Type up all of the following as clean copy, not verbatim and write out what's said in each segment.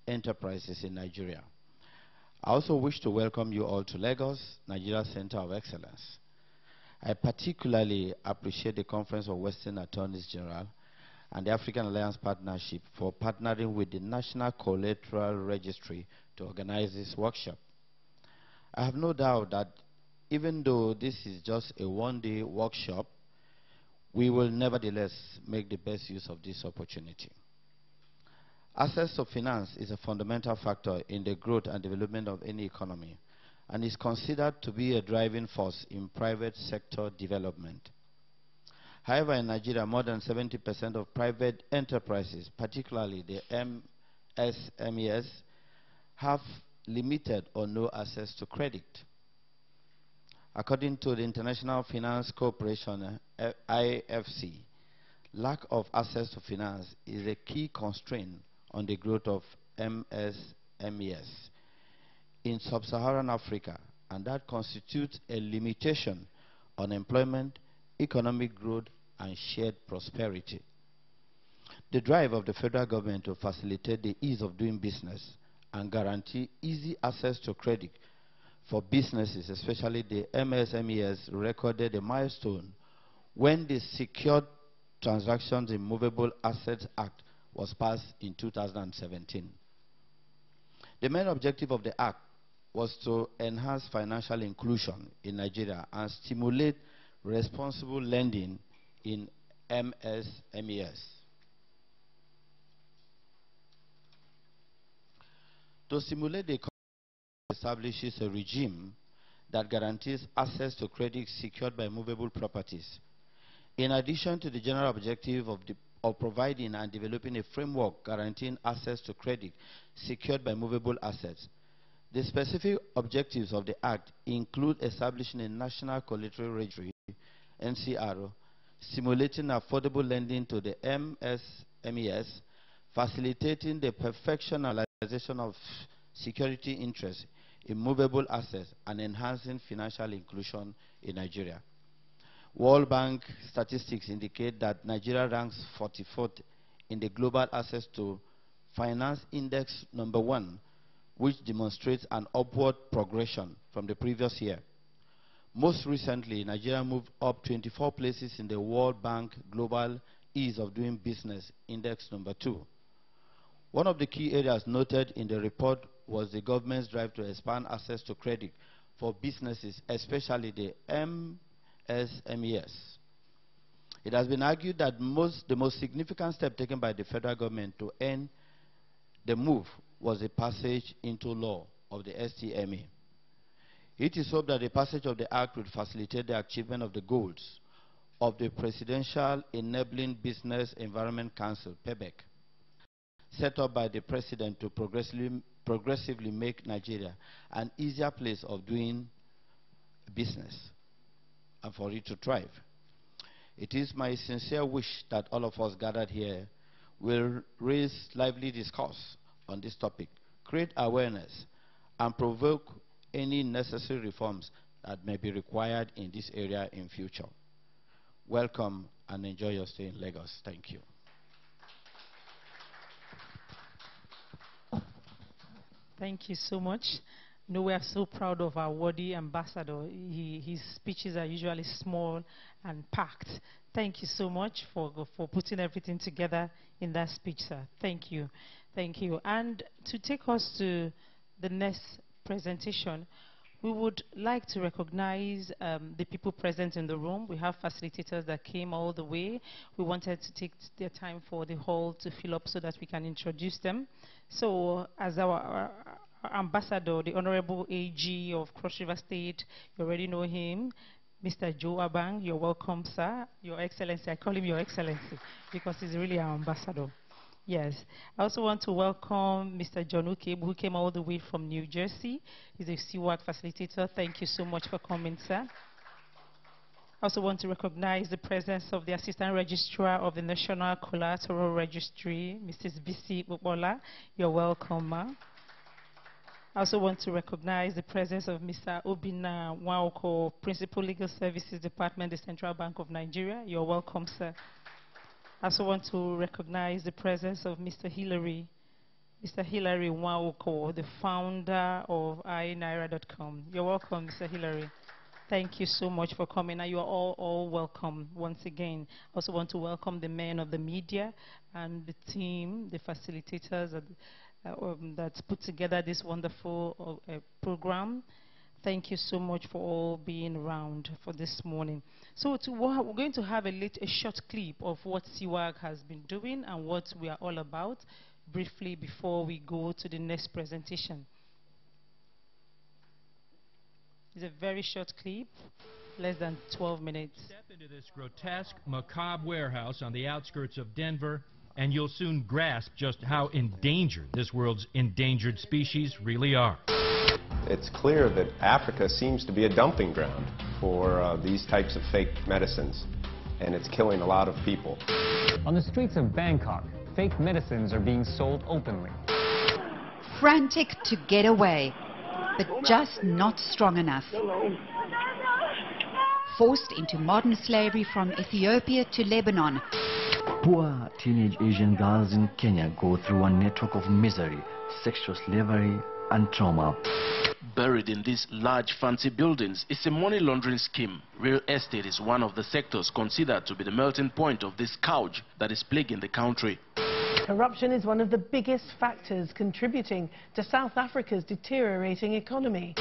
enterprises in Nigeria. I also wish to welcome you all to Lagos, Nigeria Center of Excellence. I particularly appreciate the Conference of Western Attorneys General and the African Alliance Partnership for partnering with the National Collateral Registry to organize this workshop. I have no doubt that even though this is just a one-day workshop, we will nevertheless make the best use of this opportunity. Access to finance is a fundamental factor in the growth and development of any economy and is considered to be a driving force in private sector development. However, in Nigeria, more than 70% of private enterprises, particularly the MSMEs, have limited or no access to credit. According to the International Finance Corporation, IFC, lack of access to finance is a key constraint on the growth of MSMEs in sub-Saharan Africa, and that constitutes a limitation on employment, economic growth, and shared prosperity. The drive of the federal government to facilitate the ease of doing business and guarantee easy access to credit for businesses, especially the MSMEs, recorded a milestone when the Secured Transactions in Movable Assets Act was passed in 2017. The main objective of the Act was to enhance financial inclusion in Nigeria and stimulate responsible lending in MSMEs. To stimulate the economy, establishes a regime that guarantees access to credit secured by movable properties. In addition to the general objective of providing and developing a framework guaranteeing access to credit secured by movable assets, the specific objectives of the Act include establishing a National Collateral Registry, NCR, stimulating affordable lending to the MSMEs, facilitating the perfectionalization of security interests in movable assets, and enhancing financial inclusion in Nigeria. World Bank statistics indicate that Nigeria ranks 44th in the Global Access to Finance Index #1, which demonstrates an upward progression from the previous year. Most recently, Nigeria moved up 24 places in the World Bank Global Ease of Doing Business Index #2. One of the key areas noted in the report was the government's drive to expand access to credit for businesses, especially the MSMEs. It has been argued that the most significant step taken by the federal government to end the move was the passage into law of the STMA. It is hoped that the passage of the Act will facilitate the achievement of the goals of the Presidential Enabling Business Environment Council, PEBEC, set up by the President to progressively make Nigeria an easier place of doing business and for it to thrive. It is my sincere wish that all of us gathered here will raise lively discourse on this topic, create awareness, and provoke any necessary reforms that may be required in this area in future. Welcome and enjoy your stay in Lagos. Thank you. Thank you so much. You know, we are so proud of our worthy ambassador. His speeches are usually small and packed. Thank you so much for putting everything together in that speech, sir. Thank you. Thank you. And to take us to the next presentation, we would like to recognize the people present in the room. We have facilitators that came all the way. We wanted to take their time for the hall to fill up so that we can introduce them. So, as our ambassador, the Honorable AG of Cross River State, you already know him, Mr. Joe Abang. You're welcome, sir. Your Excellency. I call him Your Excellency because he's really our ambassador. Yes. I also want to welcome Mr. John Ukeb, who came all the way from New Jersey. He's a CWAC facilitator. Thank you so much for coming, sir. I also want to recognize the presence of the Assistant Registrar of the National Collateral Registry, Mrs. Bisi Bubola. You're welcome, ma'am. I also want to recognize the presence of Mr. Obina Waoko, Principal Legal Services Department, the Central Bank of Nigeria. You're welcome, sir. I also want to recognize the presence of Mr. Hilary Mr. Hilary Nwaoko, the founder of iNaira.com. You're welcome, Mr. Hilary. Thank you so much for coming. And you are all welcome once again. I also want to welcome the men of the media and the team, the facilitators that put together this wonderful program. Thank you so much for all being around for this morning. So we're going to have a short clip of what CWAG has been doing and what we are all about, briefly before we go to the next presentation. It's a very short clip, less than 12 minutes. Step into this grotesque, macabre warehouse on the outskirts of Denver, and you'll soon grasp just how endangered this world's endangered species really are. It's clear that Africa seems to be a dumping ground for these types of fake medicines, and it's killing a lot of people. On the streets of Bangkok, fake medicines are being sold openly. Frantic to get away, but just not strong enough. Forced into modern slavery from Ethiopia to Lebanon. Poor teenage Asian girls in Kenya go through a network of misery, sexual slavery and trauma. Buried in these large fancy buildings is a money laundering scheme. Real estate is one of the sectors considered to be the melting point of this scourge that is plaguing the country. Corruption is one of the biggest factors contributing to South Africa's deteriorating economy.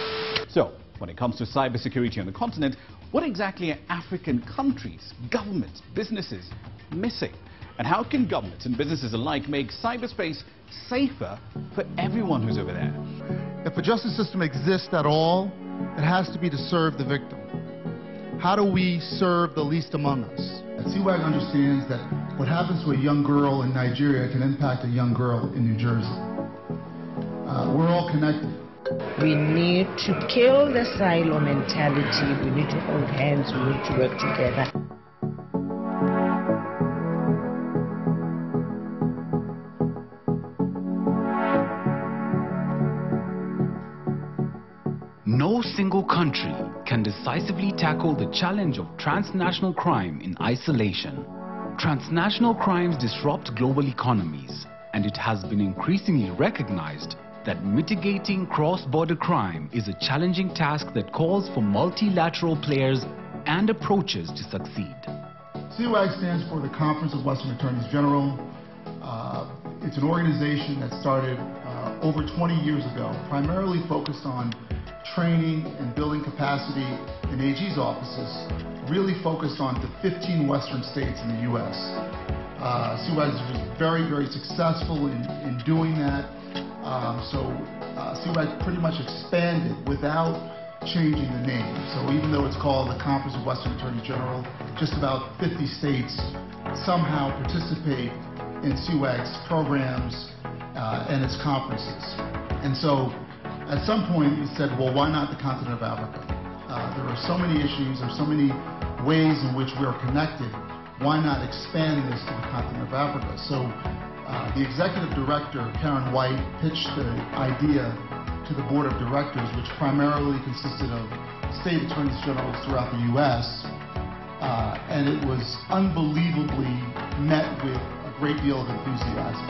So, when it comes to cybersecurity on the continent, what exactly are African countries, governments, businesses missing? And how can governments and businesses alike make cyberspace safer for everyone who's over there? If a justice system exists at all, it has to be to serve the victim. How do we serve the least among us? CWAG understands that what happens to a young girl in Nigeria can impact a young girl in New Jersey. We're all connected. We need to kill the silo mentality. We need to hold hands. We need to work together. No single country can decisively tackle the challenge of transnational crime in isolation. Transnational crimes disrupt global economies, and it has been increasingly recognized that mitigating cross-border crime is a challenging task that calls for multilateral players and approaches to succeed. CWAG stands for the Conference of Western Attorneys General. It's an organization that started over 20 years ago, primarily focused on training and building capacity in AG's offices, really focused on the 15 western states in the U.S. CWAG was very, very successful in doing that. CWAG pretty much expanded without changing the name. So even though it's called the Conference of Western Attorneys General, just about 50 states somehow participate in CWAG's programs and its conferences. And so at some point we said, well, why not the continent of Africa? There are so many issues, there are so many ways in which we are connected. Why not expand this to the continent of Africa? So the executive director, Karen White, pitched the idea to the board of directors, which primarily consisted of state attorneys generals throughout the U.S., and it was unbelievably met with a great deal of enthusiasm.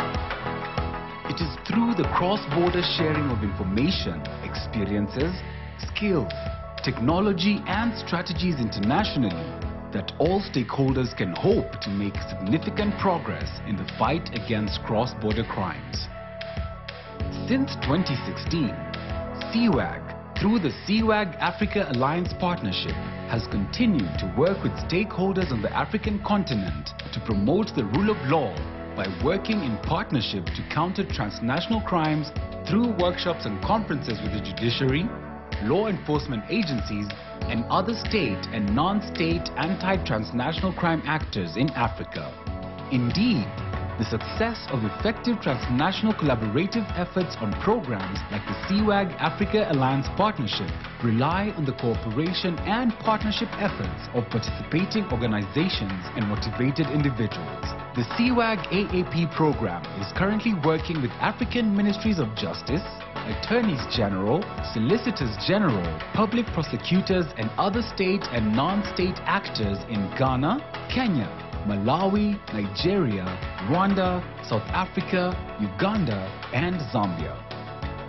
It is through the cross-border sharing of information, experiences, skills, technology and strategies internationally that all stakeholders can hope to make significant progress in the fight against cross-border crimes. Since 2016, CWAG, through the CWAG Africa Alliance Partnership, has continued to work with stakeholders on the African continent to promote the rule of law by working in partnership to counter transnational crimes through workshops and conferences with the judiciary, law enforcement agencies, and other state and non-state anti-transnational crime actors in Africa. Indeed, the success of effective transnational collaborative efforts on programs like the CWAG Africa Alliance Partnership rely on the cooperation and partnership efforts of participating organizations and motivated individuals. The CWAG AAP program is currently working with African Ministries of Justice, Attorneys General, Solicitors General, public prosecutors and other state and non-state actors in Ghana, Kenya, Malawi, Nigeria, Rwanda, South Africa, Uganda, and Zambia.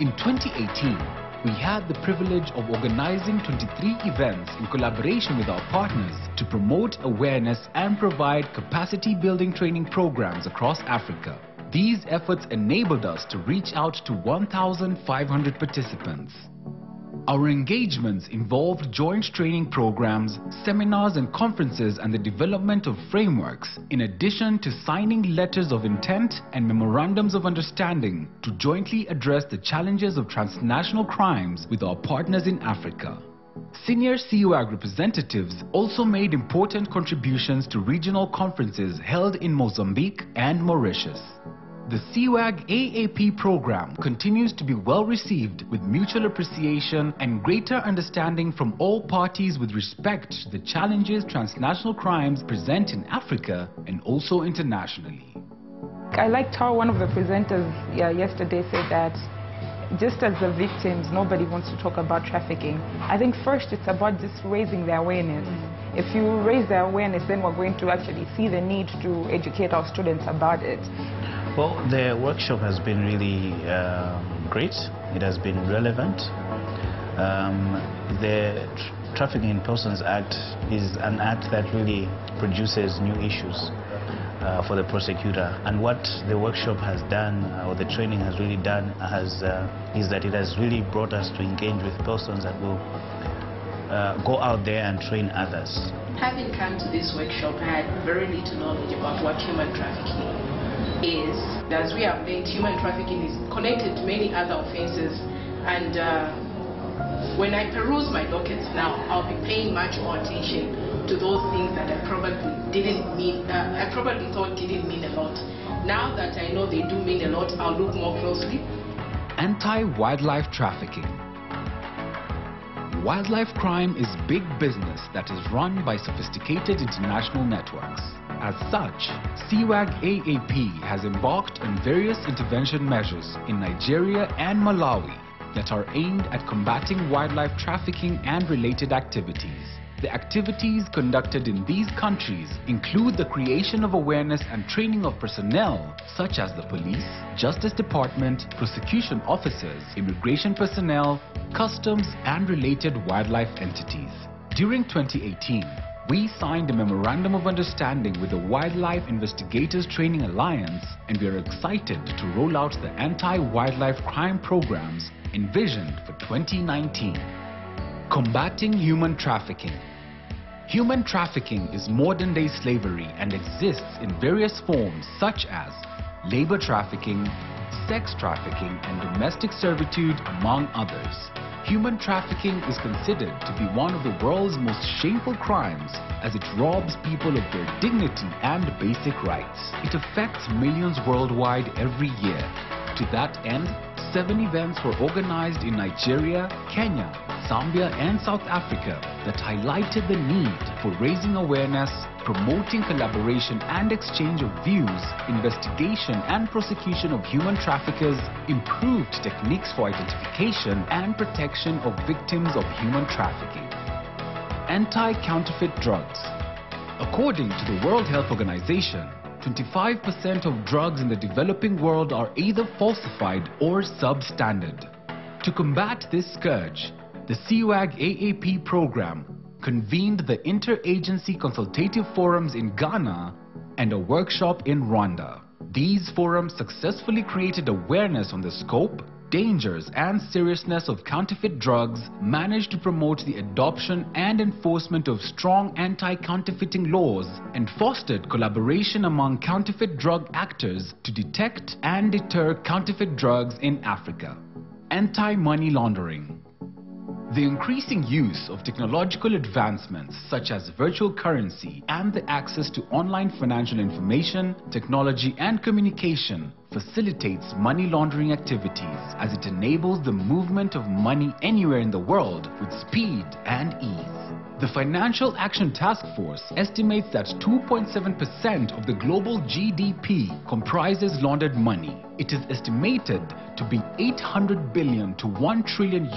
In 2018, we had the privilege of organizing 23 events in collaboration with our partners to promote awareness and provide capacity-building training programs across Africa. These efforts enabled us to reach out to 1,500 participants. Our engagements involved joint training programs, seminars and conferences, and the development of frameworks, in addition to signing letters of intent and memorandums of understanding to jointly address the challenges of transnational crimes with our partners in Africa. Senior CUAG representatives also made important contributions to regional conferences held in Mozambique and Mauritius. The CUAG AAP program continues to be well received, with mutual appreciation and greater understanding from all parties with respect to the challenges transnational crimes present in Africa and also internationally. I liked how one of the presenters yesterday said that just as the victims, nobody wants to talk about trafficking. I think first it's about just raising the awareness. If you raise the awareness, then we're going to actually see the need to educate our students about it. Well, the workshop has been really great. It has been relevant. The Trafficking in Persons Act is an act that really produces new issues for the prosecutor. And what the workshop has done, or the training has really done, is that it has really brought us to engage with persons that will go out there and train others. Having come to this workshop, I had very little knowledge about what human trafficking is. As we have learned, human trafficking is connected to many other offenses, and when I peruse my dockets now, I'll be paying much more attention to those things that I probably thought didn't mean a lot. Now that I know they do mean a lot, I'll look more closely. Anti-wildlife trafficking. Wildlife crime is big business that is run by sophisticated international networks. As such, CUAG AAP has embarked on various intervention measures in Nigeria and Malawi that are aimed at combating wildlife trafficking and related activities. The activities conducted in these countries include the creation of awareness and training of personnel such as the police, Justice Department, prosecution officers, immigration personnel, customs, and related wildlife entities. During 2018, we signed a Memorandum of Understanding with the Wildlife Investigators Training Alliance, and we are excited to roll out the anti-wildlife crime programs envisioned for 2019. Combating human trafficking. Human trafficking is modern-day slavery and exists in various forms such as labor trafficking, sex trafficking, and domestic servitude, among others. Human trafficking is considered to be one of the world's most shameful crimes, as it robs people of their dignity and basic rights. It affects millions worldwide every year. To that end, 7 events were organized in Nigeria, Kenya, Zambia, and South Africa that highlighted the need for raising awareness, promoting collaboration and exchange of views, investigation and prosecution of human traffickers, improved techniques for identification and protection of victims of human trafficking. Anti-counterfeit drugs. According to the World Health Organization, 25% of drugs in the developing world are either falsified or substandard. To combat this scourge, the CUAG AAP program convened the Interagency Consultative Forums in Ghana and a workshop in Rwanda. These forums successfully created awareness on the scope, dangers, and seriousness of counterfeit drugs, managed to promote the adoption and enforcement of strong anti-counterfeiting laws, and fostered collaboration among counterfeit drug actors to detect and deter counterfeit drugs in Africa. Anti-money laundering. The increasing use of technological advancements such as virtual currency and the access to online financial information, technology and communication facilitates money laundering activities, as it enables the movement of money anywhere in the world with speed and ease. The Financial Action Task Force estimates that 2.7% of the global GDP comprises laundered money. It is estimated to be $800 billion to $1 trillion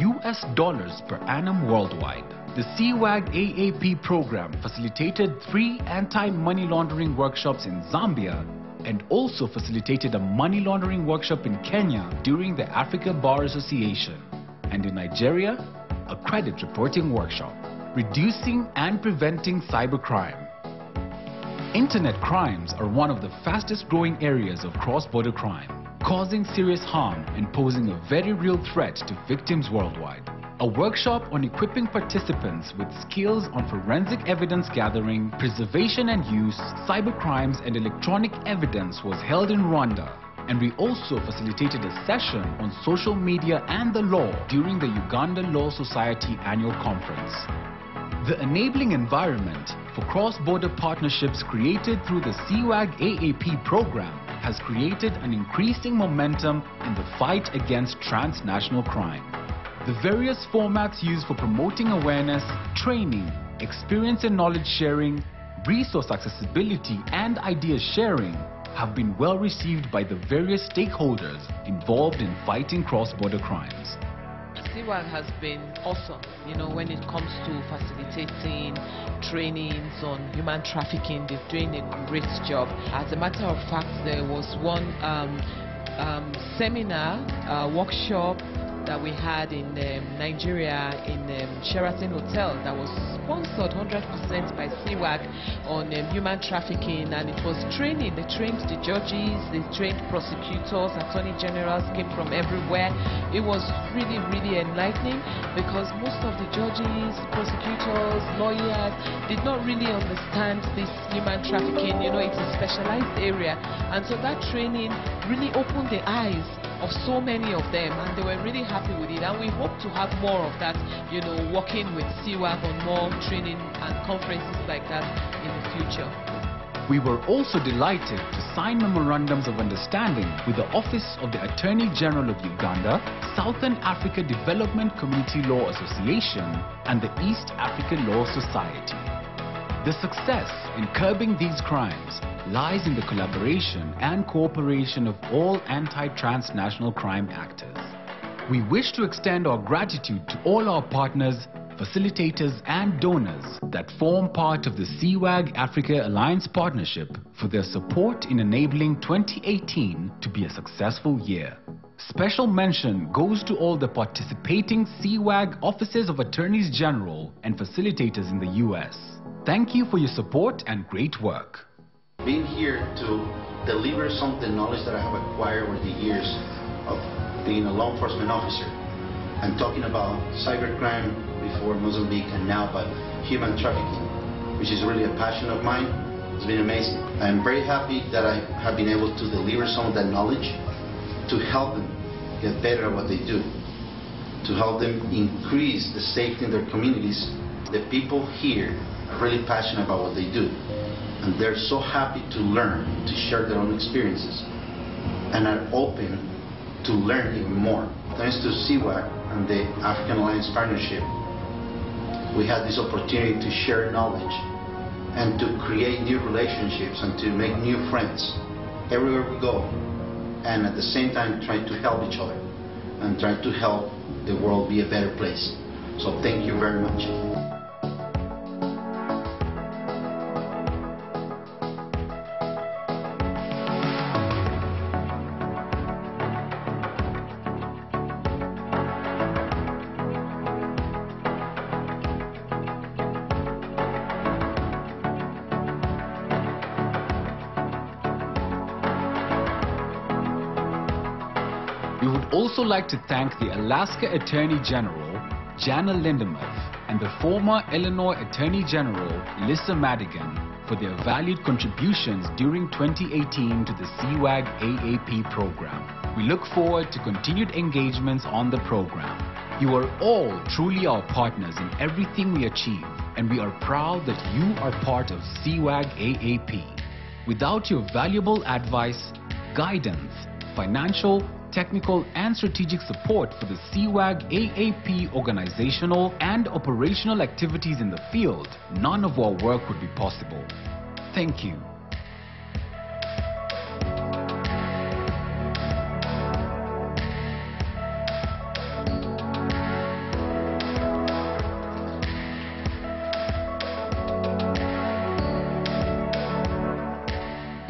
per annum worldwide. The CWAG AAP program facilitated 3 anti-money laundering workshops in Zambia and also facilitated a money laundering workshop in Kenya during the Africa Bar Association, and in Nigeria, a credit reporting workshop, reducing and preventing cybercrime. Internet crimes are one of the fastest growing areas of cross-border crime, causing serious harm and posing a very real threat to victims worldwide. A workshop on equipping participants with skills on forensic evidence gathering, preservation and use, cybercrimes and electronic evidence was held in Rwanda, and we also facilitated a session on social media and the law during the Uganda Law Society annual conference. The enabling environment for cross-border partnerships created through the CWAG AAP program has created an increasing momentum in the fight against transnational crime. The various formats used for promoting awareness, training, experience and knowledge sharing, resource accessibility and idea sharing have been well received by the various stakeholders involved in fighting cross-border crimes. CWAG has been awesome, when it comes to facilitating trainings on human trafficking. They're doing a great job. As a matter of fact, there was one seminar, workshop that we had in Nigeria in Sheraton Hotel that was sponsored 100% by CWAG on human trafficking, and it was training. They trained the judges, they trained prosecutors, attorney generals came from everywhere. It was really, really enlightening because most of the judges, prosecutors, lawyers did not really understand this human trafficking. It's a specialized area, and so that training really opened the eyes of so many of them, and they were really happy with it, and we hope to have more of that, working with CWAG on more training and conferences like that in the future. We were also delighted to sign memorandums of understanding with the Office of the Attorney General of Uganda, Southern Africa Development Community Law Association, and the East Africa Law Society. The success in curbing these crimes lies in the collaboration and cooperation of all anti-transnational crime actors. We wish to extend our gratitude to all our partners, facilitators and donors that form part of the CWAG Africa Alliance Partnership for their support in enabling 2018 to be a successful year. Special mention goes to all the participating CWAG Offices of Attorneys General and facilitators in the US. Thank you for your support and great work. Being here to deliver some of the knowledge that I have acquired over the years of being a law enforcement officer and talking about cybercrime before Mozambique and now about human trafficking, which is really a passion of mine. It's been amazing. I'm very happy that I have been able to deliver some of that knowledge to help them get better at what they do, to help them increase the safety in their communities. The people here are really passionate about what they do, and they're so happy to learn, to share their own experiences, and are open to learn even more. Thanks to CWAG and the African Alliance Partnership, we had this opportunity to share knowledge and to create new relationships and to make new friends everywhere we go, and at the same time trying to help each other and trying to help the world be a better place. So thank you very much. We would also like to thank the Alaska Attorney General, Jana Lindemuth, and the former Illinois Attorney General, Lissa Madigan, for their valued contributions during 2018 to the CWAG AAP program. We look forward to continued engagements on the program. You are all truly our partners in everything we achieve, and we are proud that you are part of CWAG AAP. Without your valuable advice, guidance, financial, technical and strategic support for the CWAG AAP organizational and operational activities in the field, none of our work would be possible. Thank you.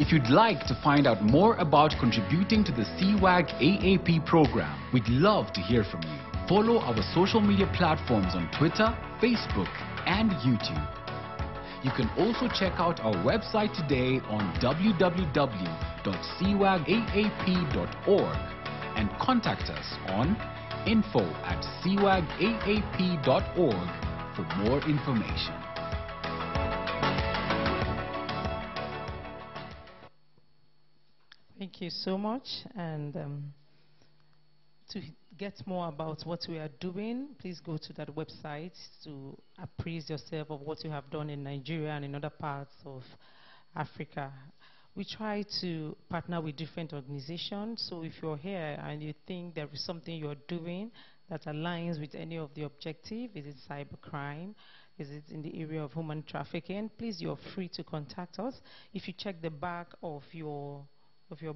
If you'd like to find out more about contributing to the CWAG AAP program, we'd love to hear from you. Follow our social media platforms on Twitter, Facebook, and YouTube. You can also check out our website today on www.cwagaap.org and contact us on info@cwagaap.org for more information. Thank you so much. And to get more about what we are doing, please go to that website to appraise yourself of what you have done in Nigeria and in other parts of Africa. We try to partner with different organizations. So if you're here and you think there is something you're doing that aligns with any of the objectives, is it cybercrime, is it in the area of human trafficking, please, you're free to contact us. If you check the back of your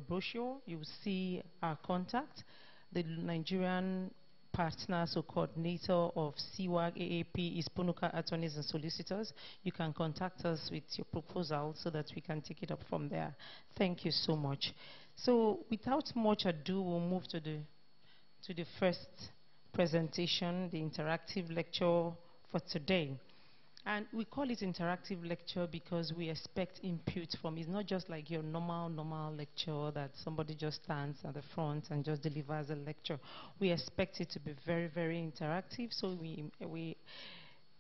brochure, you will see our contact. The Nigerian partner, so coordinator of CWAG AAP is Punuka Attorneys and Solicitors. You can contact us with your proposal so that we can take it up from there. Thank you so much. So without much ado, we'll move to the first presentation, the interactive lecture for today. And we call it interactive lecture because we expect input from it. It's not just like your normal lecture that somebody just stands at the front and just delivers a lecture. We expect it to be very, very interactive. So we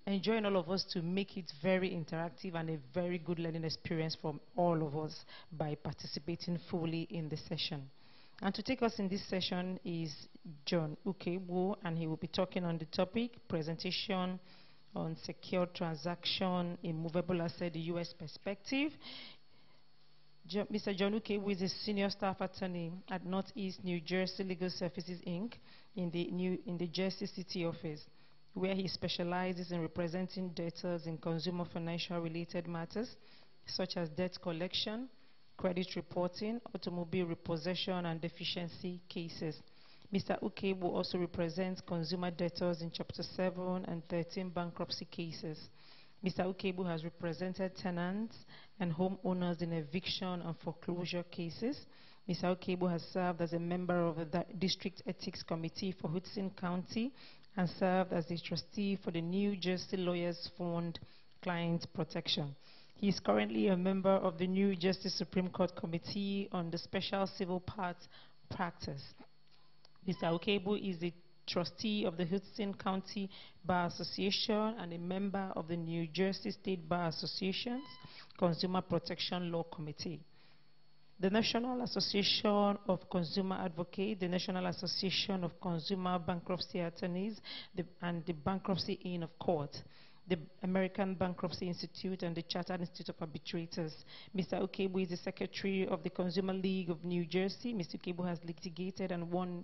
enjoin all of us to make it very interactive and a very good learning experience from all of us by participating fully in the session. And to take us in this session is John Ukegbu, and he will be talking on the topic, presentation on secure transaction in movable asset, the U.S. perspective. Mr. John Ukegbu is a senior staff attorney at Northeast New Jersey Legal Services, Inc. in the Jersey City office, where he specializes in representing debtors in consumer financial related matters, such as debt collection, credit reporting, automobile repossession, and deficiency cases. Mr. Ukegbu also represents consumer debtors in Chapter 7 and 13 bankruptcy cases. Mr. Ukegbu has represented tenants and homeowners in eviction and foreclosure cases. Mr. Ukegbu has served as a member of the District Ethics Committee for Hudson County and served as a trustee for the New Jersey Lawyers Fund Client Protection. He is currently a member of the New Jersey Supreme Court Committee on the Special Civil Parts Practice. Mr. Ukegbu is the trustee of the Hudson County Bar Association and a member of the New Jersey State Bar Association's Consumer Protection Law Committee. The National Association of Consumer Advocates, the National Association of Consumer Bankruptcy Attorneys, and the Bankruptcy Inn of Court, the American Bankruptcy Institute, and the Chartered Institute of Arbitrators. Mr. Ukegbu is the secretary of the Consumer League of New Jersey. Mr. Ukegbu has litigated and won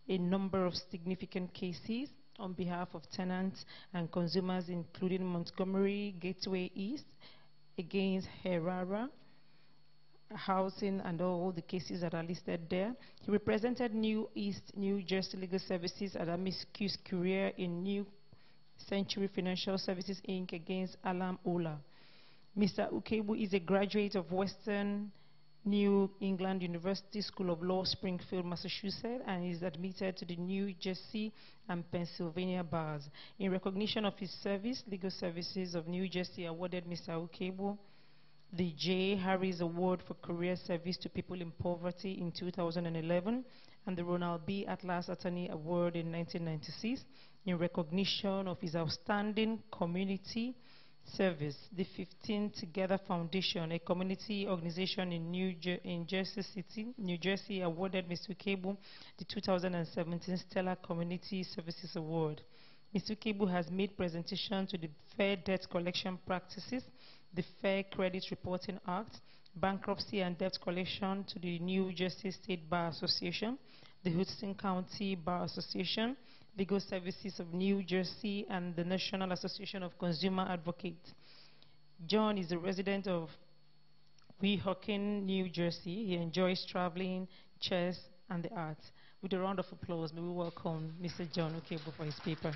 a number of significant cases on behalf of tenants and consumers, including Montgomery, Gateway East, against Herrera Housing, and all the cases that are listed there. He represented New East New Jersey Legal Services at Amicus Curiae in New Century Financial Services, Inc. against Alam Ola. Mr. Ukegbu is a graduate of Western New England University School of Law, Springfield, Massachusetts, and is admitted to the New Jersey and Pennsylvania bars. In recognition of his service, Legal Services of New Jersey awarded Mr. Ukegbu the J. Harris Award for Career Service to People in Poverty in 2011 and the Ronald B. Atlas Attorney Award in 1996 in recognition of his outstanding community service. The 15 Together Foundation, a community organization in Jersey City, New Jersey, awarded Mr. Ukegbu the 2017 Stellar Community Services Award. Mr. Ukegbu has made presentation to the Fair Debt Collection Practices, the Fair Credit Reporting Act, Bankruptcy and Debt Collection to the New Jersey State Bar Association, the Hudson County Bar Association, Legal Services of New Jersey, and the National Association of Consumer Advocates. John is a resident of Weehawken, New Jersey. He enjoys traveling, chess, and the arts. With a round of applause, may we welcome Mr. John Ukegbu for his paper.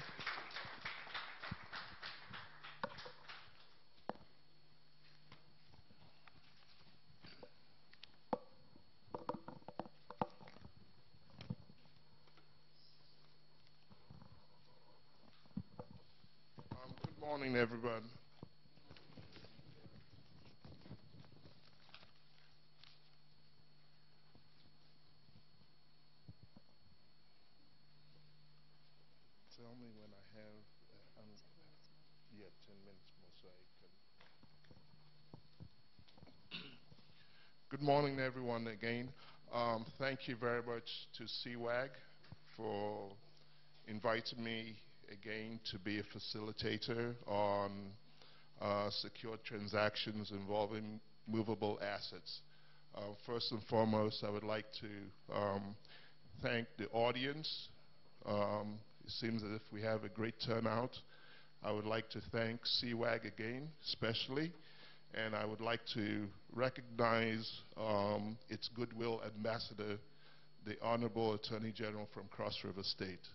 morning, everyone. Tell me when I have, 10 minutes more so I can. Good morning, everyone, again. Thank you very much to CWAG for inviting me again to be a facilitator on secured transactions involving movable assets. First and foremost, I would like to thank the audience. It seems as if we have a great turnout. I would like to thank CWAG again, especially, and I would like to recognize its goodwill ambassador, the Honorable Attorney General from Cross River State.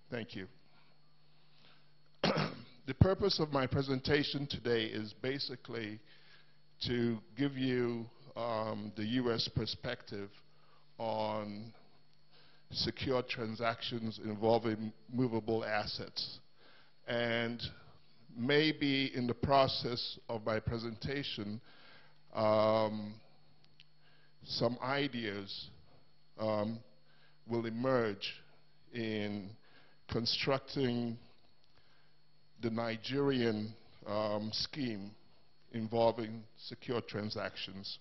Thank you. The purpose of my presentation today is basically to give you the U.S. perspective on secure transactions involving movable assets. And maybe in the process of my presentation, some ideas will emerge in constructing the Nigerian scheme involving secure transactions.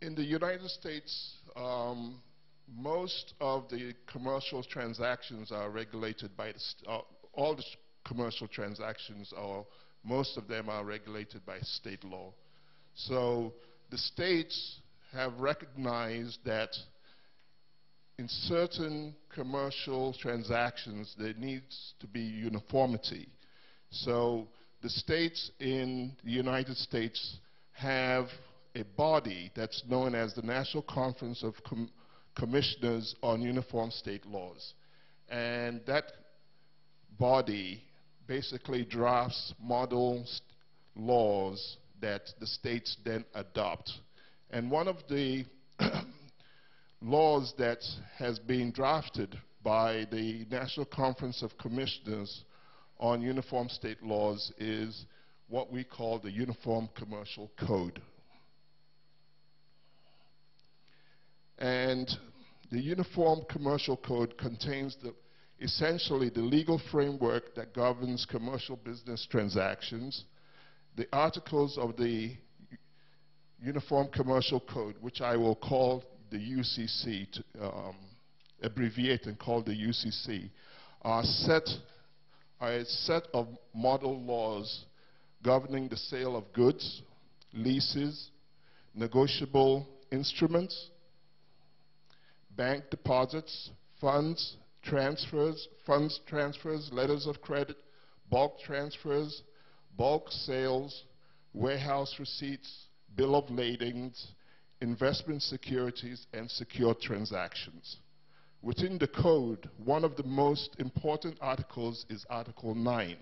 In the United States, most of the commercial transactions are regulated by all the commercial transactions, or most of them are regulated by state law. So the states have recognized that in certain commercial transactions there needs to be uniformity. So the states in the United States have a body that's known as the National Conference of Commissioners on Uniform State Laws. And that body basically drafts model laws that the states then adopt. And one of the laws that has been drafted by the National Conference of Commissioners on Uniform State Laws is what we call the Uniform Commercial Code. And the Uniform Commercial Code contains essentially the legal framework that governs commercial business transactions. The articles of the Uniform Commercial Code, which I will call the UCC, abbreviate and call the UCC, are a set of model laws governing the sale of goods, leases, negotiable instruments, bank deposits, funds transfers, letters of credit, bulk transfers, bulk sales, warehouse receipts, bill of ladings, investment securities, and secured transactions. Within the code, one of the most important articles is Article 9,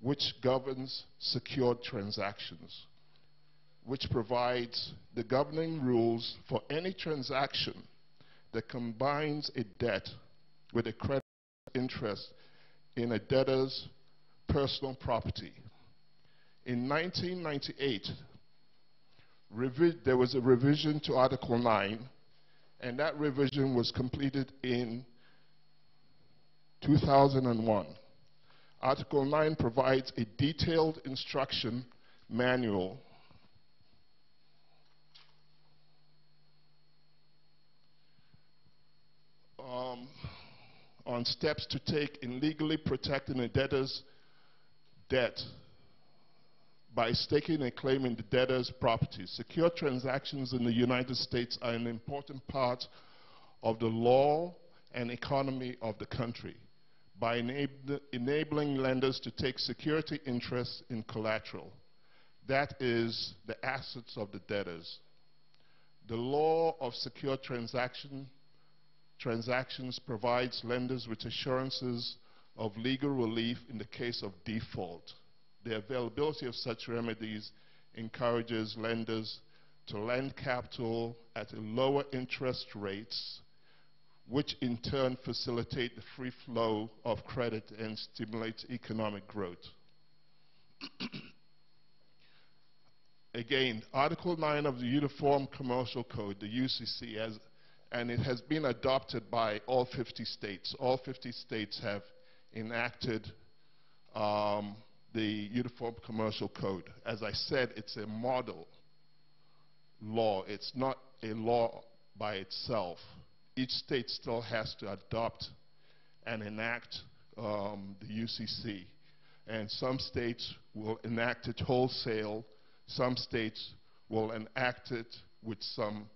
which governs secured transactions, which provides the governing rules for any transaction that combines a debt with a credit interest in a debtor's personal property. In 1998, there was a revision to Article 9, and that revision was completed in 2001. Article 9 provides a detailed instruction manual on steps to take in legally protecting a debtor's debt by staking a claim in the debtor's property. Secure transactions in the United States are an important part of the law and economy of the country by enabling lenders to take security interests in collateral. That is the assets of the debtors. The law of secure transaction transactions provides lenders with assurances of legal relief in the case of default. The availability of such remedies encourages lenders to lend capital at lower interest rates, which in turn facilitate the free flow of credit and stimulates economic growth. Again, Article 9 of the Uniform Commercial Code, the UCC, and it has been adopted by all 50 states. All 50 states have enacted the Uniform Commercial Code. As I said, it's a model law. It's not a law by itself. Each state still has to adopt and enact the UCC. And some states will enact it wholesale. Some states will enact it with some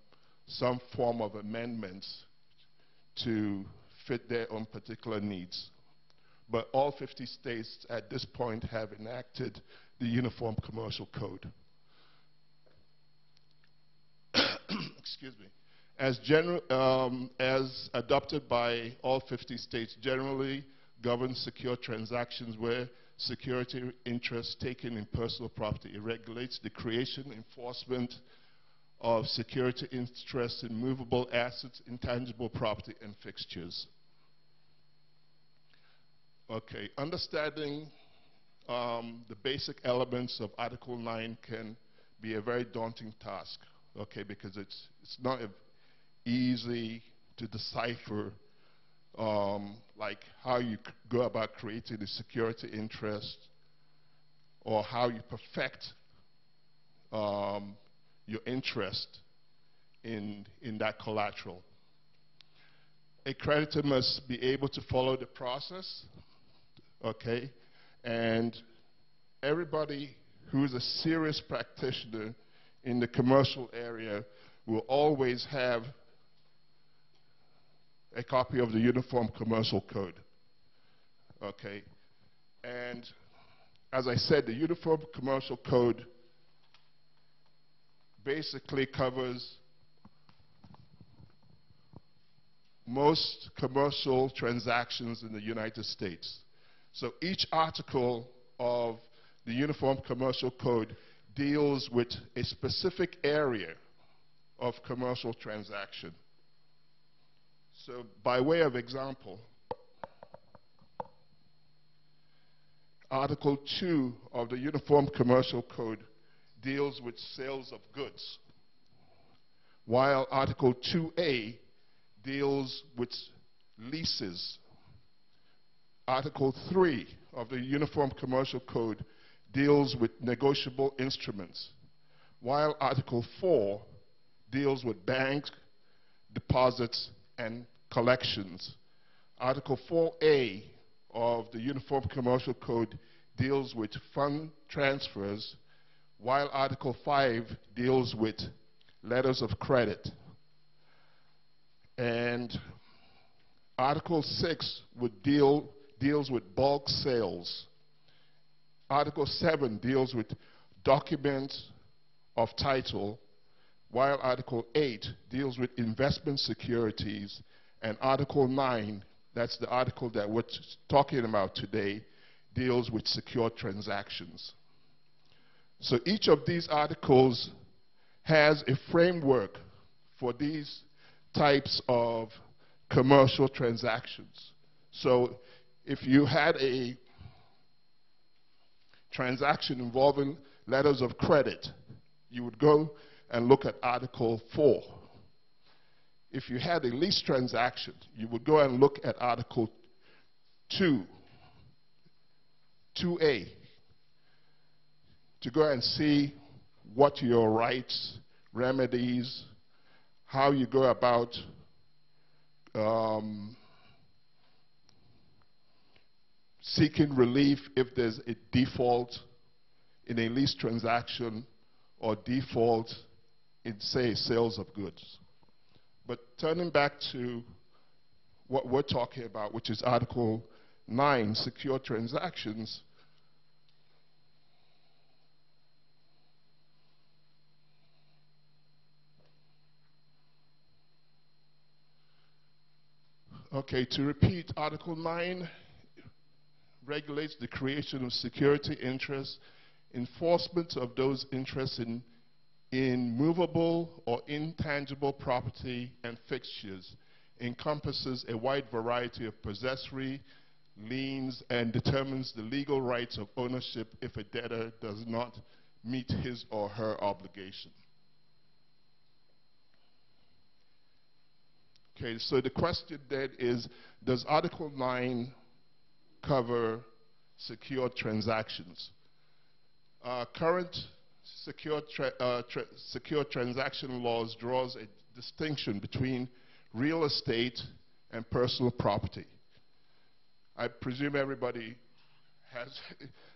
form of amendments to fit their own particular needs. But all 50 states at this point have enacted the Uniform Commercial Code. Excuse me. As adopted by all 50 states, generally governs secure transactions where security interests taken in personal property. It regulates the creation, enforcement of security interests in movable assets, intangible property, and fixtures. Okay, understanding the basic elements of Article 9 can be a very daunting task, okay, because it's not easy to decipher like how you go about creating a security interest or how you perfect your interest in that collateral. A creditor must be able to follow the process, okay, and everybody who is a serious practitioner in the commercial area will always have a copy of the Uniform Commercial Code, okay? And as I said, the Uniform Commercial Code basically covers most commercial transactions in the United States. So each article of the Uniform Commercial Code deals with a specific area of commercial transaction. So by way of example, Article 2 of the Uniform Commercial Code deals with sales of goods, while Article 2A deals with leases. Article 3 of the Uniform Commercial Code deals with negotiable instruments, while Article 4 deals with banks, deposits, and collections. Article 4A of the Uniform Commercial Code deals with fund transfers, while Article 5 deals with letters of credit. And Article 6 deals with bulk sales. Article 7 deals with documents of title, while Article 8 deals with investment securities, and Article 9, that's the article that we're talking about today, deals with secure transactions. So each of these articles has a framework for these types of commercial transactions. So if you had a transaction involving letters of credit, you would go and look at Article 4. If you had a lease transaction, you would go and look at Article 2A, to go and see what your rights, remedies, how you go about seeking relief if there's a default in a lease transaction or default in, say, sales of goods. But turning back to what we're talking about, which is Article 9, secure transactions, Okay, to repeat, Article 9 regulates the creation of security interests, enforcement of those interests in movable or intangible property and fixtures, encompasses a wide variety of possessory liens, and determines the legal rights of ownership if a debtor does not meet his or her obligation. Okay, so the question then is, does Article 9 cover secured transactions? Current secured transaction laws draws a distinction between real estate and personal property. I presume everybody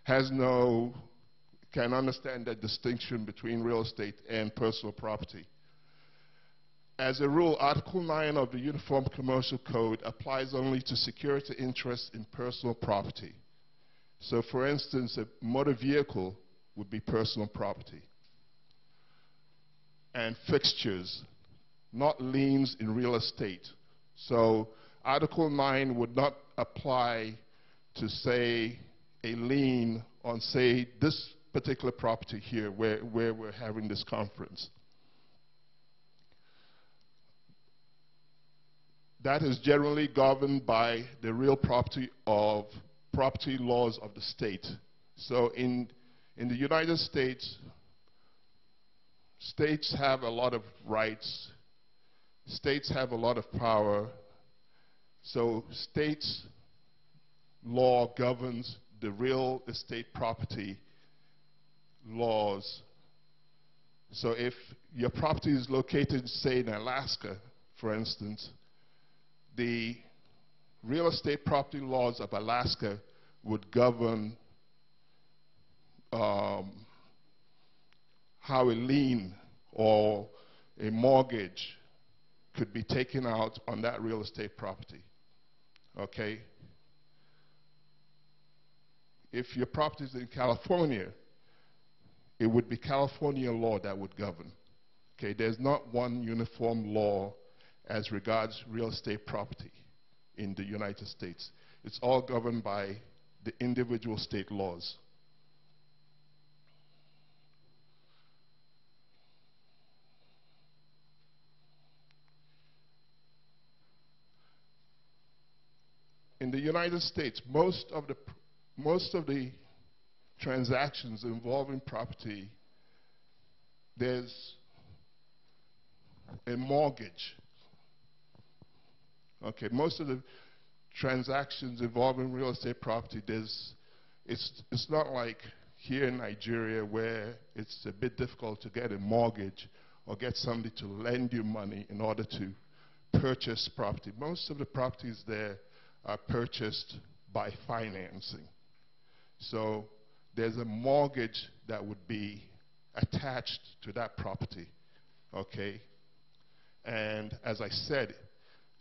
can understand that distinction between real estate and personal property. As a rule, Article 9 of the Uniform Commercial Code applies only to security interests in personal property. So, for instance, a motor vehicle would be personal property. And fixtures, not liens in real estate. So, Article 9 would not apply to, say, a lien on, say, this particular property here where we're having this conference. That is generally governed by the real property laws of the state. So in the United States, states have a lot of rights, states have a lot of power, so states' law governs the real estate property laws. So if your property is located, say, in Alaska, for instance, the real estate property laws of Alaska would govern how a lien or a mortgage could be taken out on that real estate property. Okay? If your property is in California, it would be California law that would govern. Okay? There's not one uniform law as regards real estate property in the United States. It's all governed by the individual state laws. In the United States, most of the transactions involving property, there's a mortgage. Okay, most of the transactions involving real estate property, it's not like here in Nigeria where it's a bit difficult to get a mortgage or get somebody to lend you money in order to purchase property. Most of the properties there are purchased by financing. So there's a mortgage that would be attached to that property, okay? And as I said,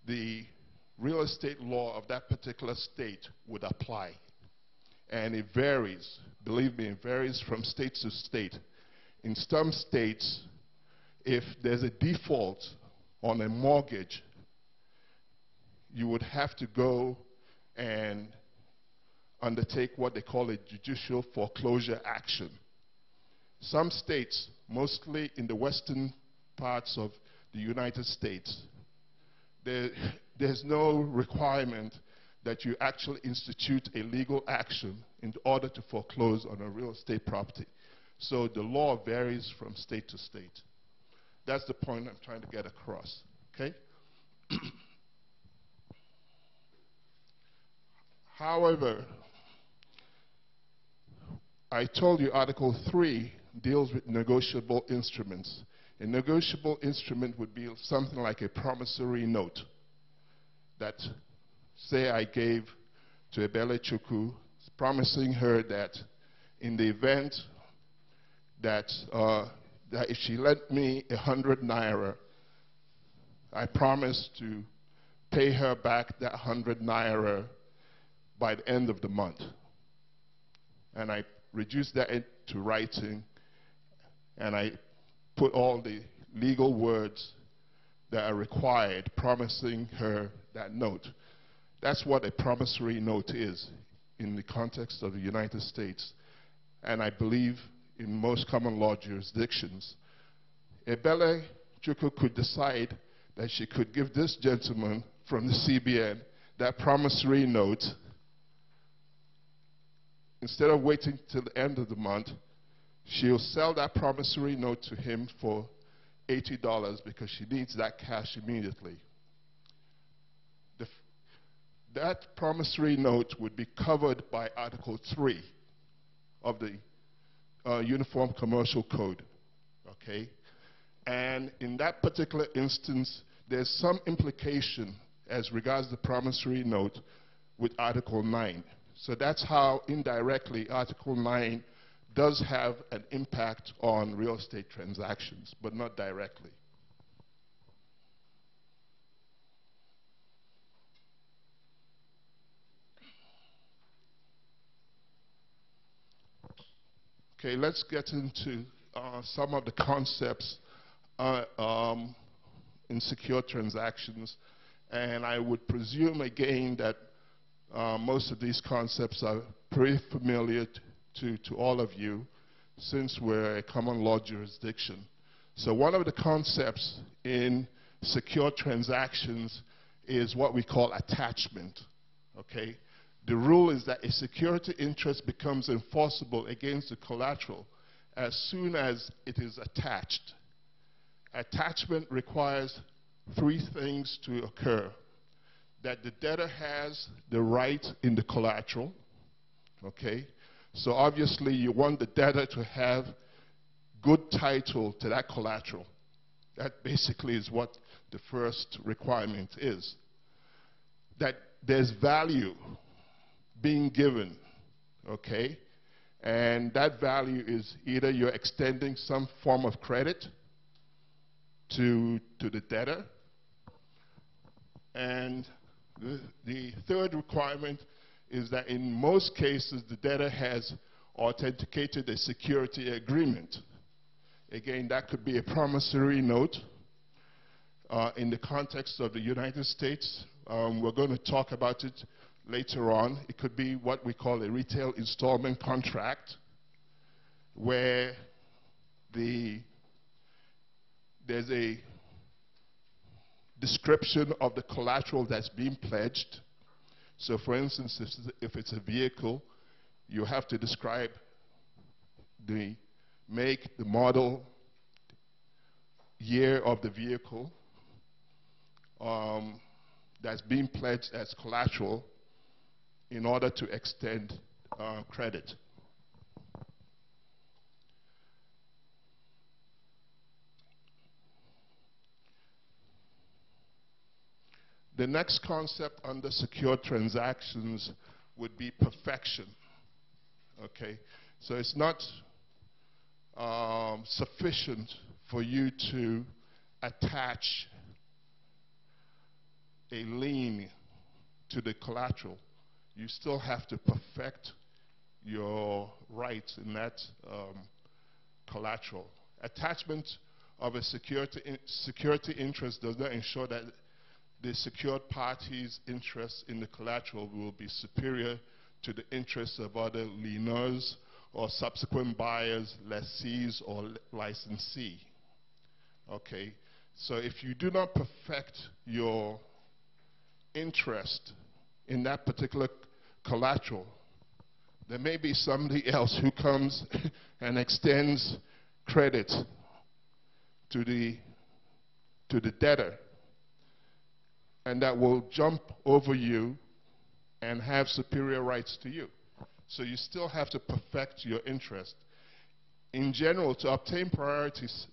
the real estate law of that particular state would apply. And it varies, believe me, it varies from state to state. In some states, if there's a default on a mortgage, you would have to go and undertake what they call a judicial foreclosure action. Some states, mostly in the western parts of the United States, there's no requirement that you actually institute a legal action in order to foreclose on a real estate property. So the law varies from state to state. That's the point I'm trying to get across, okay? However, I told you Article 3 deals with negotiable instruments. A negotiable instrument would be something like a promissory note that, say, I gave to Ebele Chukwu, promising her that in the event that if she lent me 100 naira, I promise to pay her back that 100 naira by the end of the month. And I reduced that into writing, and I put all the legal words that are required, promising her that note. That's what a promissory note is in the context of the United States, and I believe in most common law jurisdictions. Ebele Chukwu could decide that she could give this gentleman from the CBN that promissory note. Instead of waiting till the end of the month, she'll sell that promissory note to him for $80 because she needs that cash immediately. That promissory note would be covered by Article 3 of the Uniform Commercial Code, okay? And in that particular instance, there's some implication as regards the promissory note with Article 9. So that's how indirectly Article 9 does have an impact on real estate transactions, but not directly. Okay, let's get into some of the concepts in secure transactions. And I would presume again that most of these concepts are pretty familiar to all of you since we're a common law jurisdiction. So one of the concepts in secure transactions is what we call attachment, okay? The rule is that a security interest becomes enforceable against the collateral as soon as it is attached. Attachment requires three things to occur: that the debtor has the right in the collateral, okay? So obviously you want the debtor to have good title to that collateral. That basically is what the first requirement is. That there's value being given, okay? And that value is either you're extending some form of credit to the debtor, and the third requirement is that in most cases the debtor has authenticated a security agreement. Again, that could be a promissory note. In the context of the United States, we're going to talk about it later on. It could be what we call a retail installment contract, where there's a description of the collateral that's being pledged. So for instance, if it's a vehicle, you have to describe the make, the model, year of the vehicle that's being pledged as collateral in order to extend credit. The next concept under secure transactions would be perfection. Okay, so it's not sufficient for you to attach a lien to the collateral. You still have to perfect your rights in that collateral. Attachment of a security interest does not ensure that the secured party's interest in the collateral will be superior to the interests of other lieners or subsequent buyers, lessees, or licensee. Okay, so if you do not perfect your interest in that particular collateral, there may be somebody else who comes and extends credit to the debtor, and that will jump over you and have superior rights to you. So you still have to perfect your interest. In general, to obtain priorities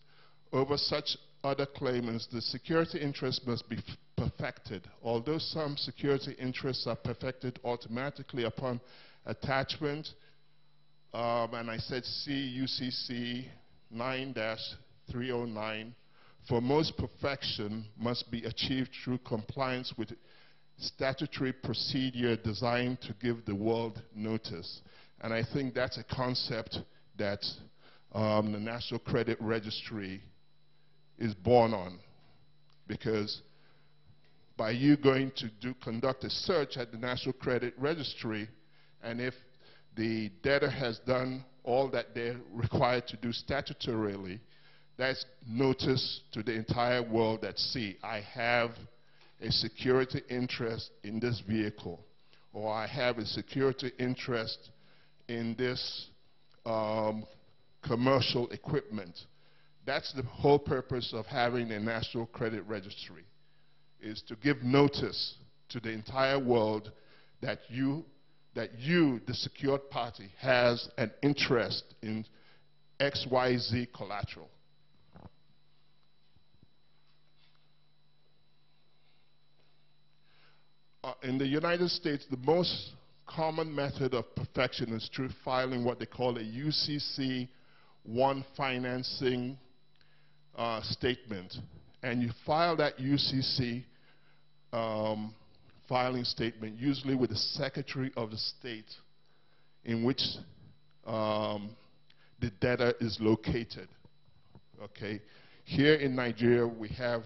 over such other claimants, the security interest must be perfected. Although some security interests are perfected automatically upon attachment, and I said UCC 9-309, for most perfection must be achieved through compliance with statutory procedure designed to give the world notice. And I think that's a concept that the National Credit Registry is born on, because by you going to conduct a search at the National Credit Registry, and if the debtor has done all that they're required to do statutorily, that's notice to the entire world that, see, I have a security interest in this vehicle, or I have a security interest in this commercial equipment. That's the whole purpose of having a National Credit Registry, is to give notice to the entire world that you, the secured party, has an interest in XYZ collateral. In the United States, the most common method of perfection is through filing what they call a UCC 1 financing statement. And you file that UCC filing statement usually with the Secretary of the State in which the debtor is located. Okay? Here in Nigeria, we have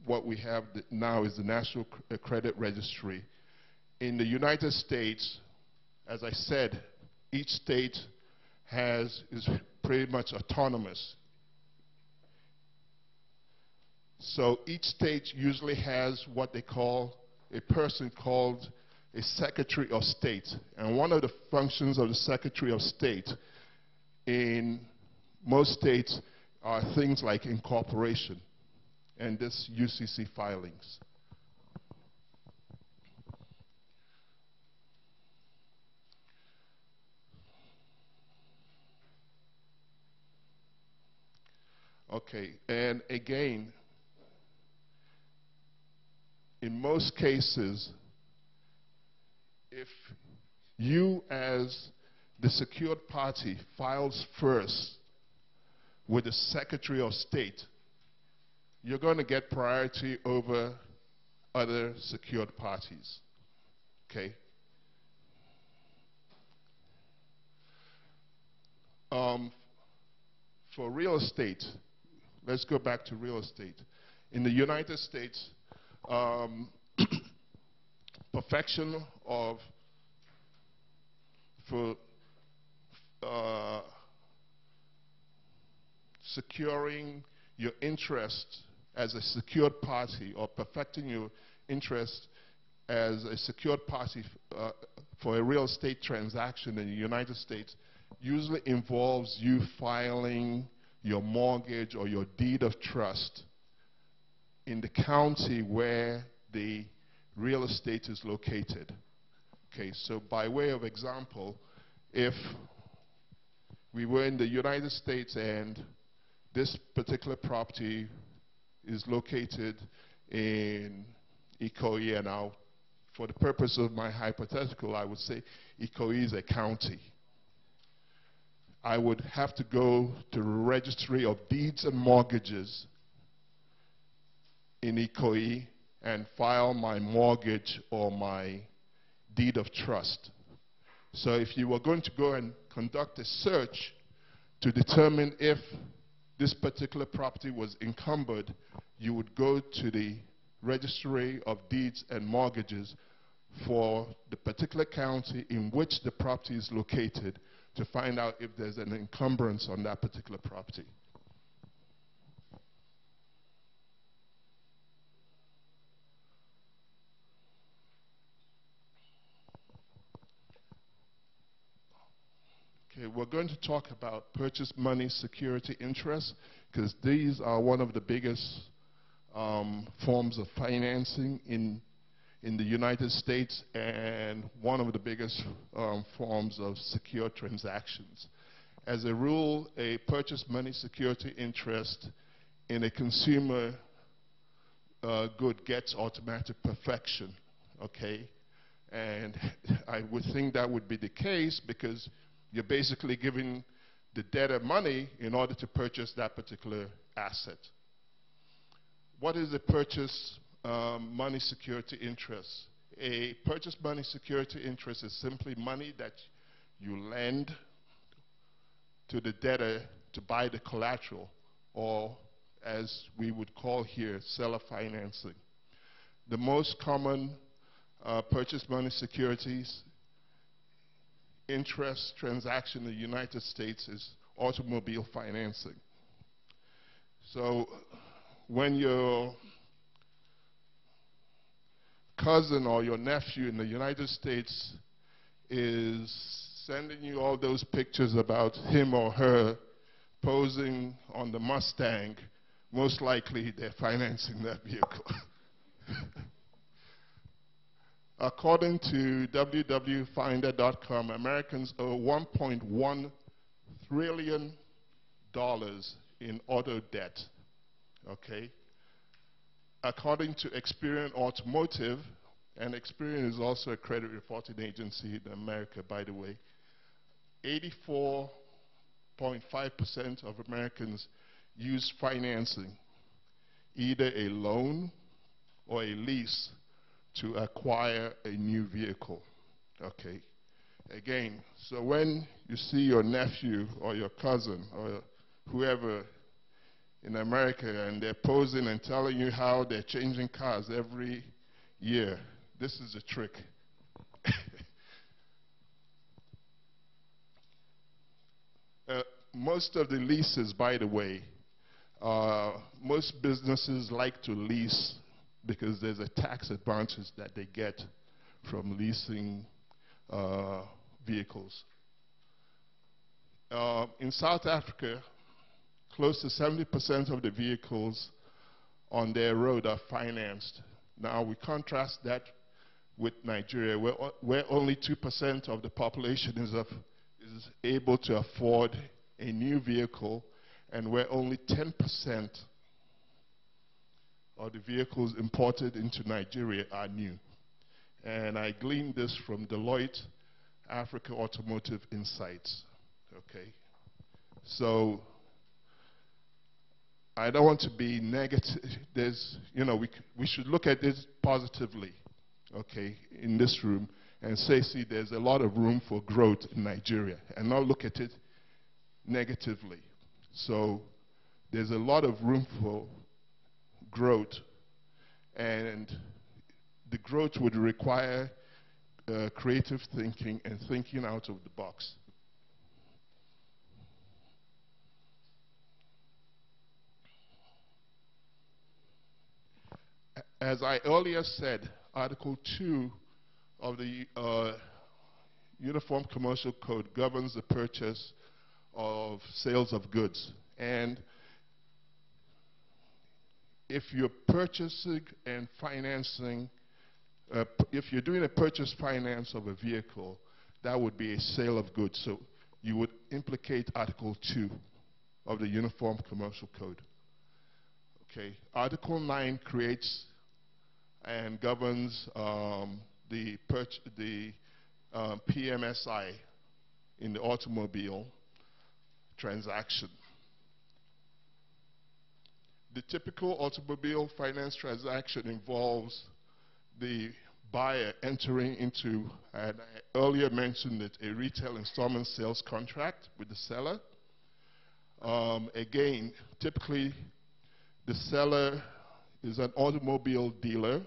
what we have now is the National Credit Registry. In the United States, as I said, each state is pretty much autonomous. So each state usually has what they call a person called a Secretary of State. And one of the functions of the Secretary of State in most states are things like incorporation and this UCC filings. Okay, and again, in most cases, if you as the secured party files first with the Secretary of State, you're going to get priority over other secured parties. Okay? For real estate, let's go back to real estate. In the United States, perfection of securing your interest as a secured party, or perfecting your interest as a secured party for a real estate transaction in the United States usually involves you filing your mortgage or your deed of trust in the county where the real estate is located. Okay, so by way of example, if we were in the United States and this particular property is located in Ikoyi, and now for the purpose of my hypothetical, I would say Ikoyi is a county. I would have to go to the Registry of Deeds and Mortgages in Ikoyi and file my mortgage or my deed of trust. So if you were going to go and conduct a search to determine if this particular property was encumbered, you would go to the Registry of Deeds and Mortgages for the particular county in which the property is located to find out if there's an encumbrance on that particular property. Okay, we're going to talk about purchase money security interest, because these are one of the biggest forms of financing in the United States and one of the biggest forms of secure transactions. As a rule, a purchase money security interest in a consumer good gets automatic perfection, okay? And I would think that would be the case because you're basically giving the debtor money in order to purchase that particular asset. What is a purchase money security interest? A purchase money security interest is simply money that you lend to the debtor to buy the collateral, or as we would call here, seller financing. The most common purchase money securities interest transaction in the United States is automobile financing. So when your cousin or your nephew in the United States is sending you all those pictures about him or her posing on the Mustang, most likely they're financing that vehicle. According to www.finder.com, Americans owe $1.1 trillion in auto debt. Okay? According to Experian Automotive, and Experian is also a credit reporting agency in America, by the way, 84.5% of Americans use financing, either a loan or a lease, to acquire a new vehicle. Okay? Again, so when you see your nephew or your cousin or whoever in America and they're posing and telling you how they're changing cars every year, this is a trick. Most of the leases, by the way, most businesses like to lease because there's a tax advantage that they get from leasing vehicles. In South Africa, close to 70% of the vehicles on their road are financed. Now we contrast that with Nigeria, where only 2% of the population is able to afford a new vehicle, and where only 10% of the vehicles imported into Nigeria are new. And I gleaned this from Deloitte Africa Automotive Insights. Okay? So I don't want to be negative. There's, we should look at this positively, okay, in this room, and say, see, there's a lot of room for growth in Nigeria, and not look at it negatively. So there's a lot of room for growth, and the growth would require creative thinking and thinking out of the box. As I earlier said, Article 2 of the Uniform Commercial Code governs the purchase of sales of goods. And if you're purchasing and financing, if you're doing a purchase finance of a vehicle, that would be a sale of goods. So you would implicate Article 2 of the Uniform Commercial Code. Okay. Article 9 creates and governs the PMSI in the automobile transaction. The typical automobile finance transaction involves the buyer entering into, and I earlier mentioned it, a retail installment sales contract with the seller. Again, typically the seller is an automobile dealer.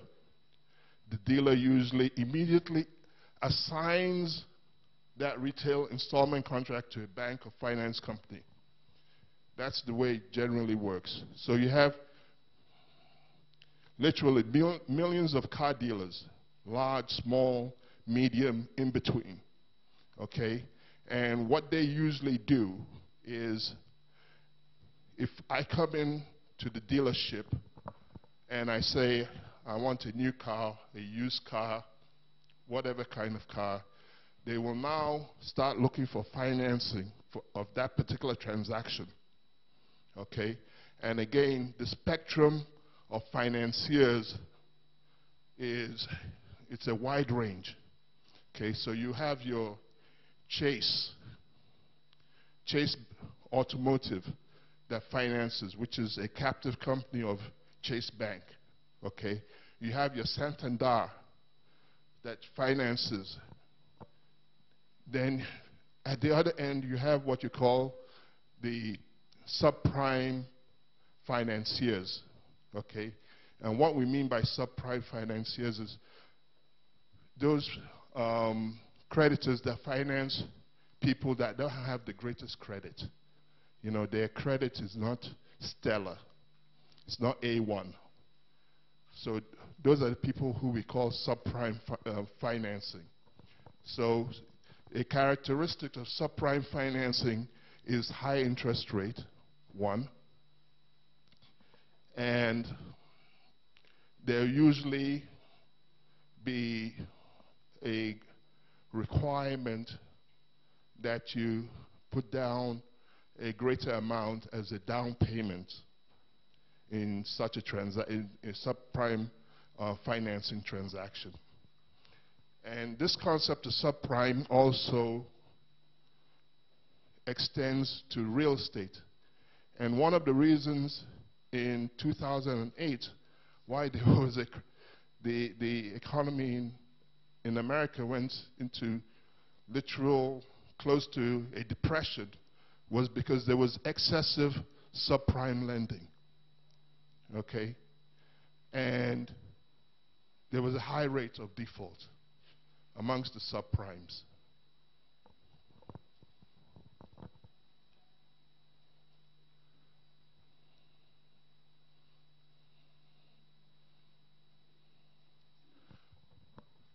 The dealer usually immediately assigns that retail installment contract to a bank or finance company. That's the way it generally works. So you have literally millions of car dealers, large, small, medium, in between. Okay? And what they usually do is, if I come in to the dealership and I say, I want a new car, a used car, whatever kind of car, they will now start looking for financing of that particular transaction. Okay? And again, the spectrum of financiers it's a wide range. Okay? So you have your Chase Automotive that finances, which is a captive company of Chase Bank. Okay? You have your Santander that finances. Then at the other end, you have what you call the subprime financiers. Okay? And what we mean by subprime financiers is those creditors that finance people that don't have the greatest credit. You know, their credit is not stellar. It's not A1. So those are the people who we call subprime financing. So a characteristic of subprime financing is high interest rate, one. And there usually be a requirement that you put down a greater amount as a down payment in such a subprime financing transaction. And this concept of subprime also extends to real estate. And one of the reasons in 2008 why there was the economy in America went into literal close to a depression was because there was excessive subprime lending. Okay? And there was a high rate of default amongst the subprimes.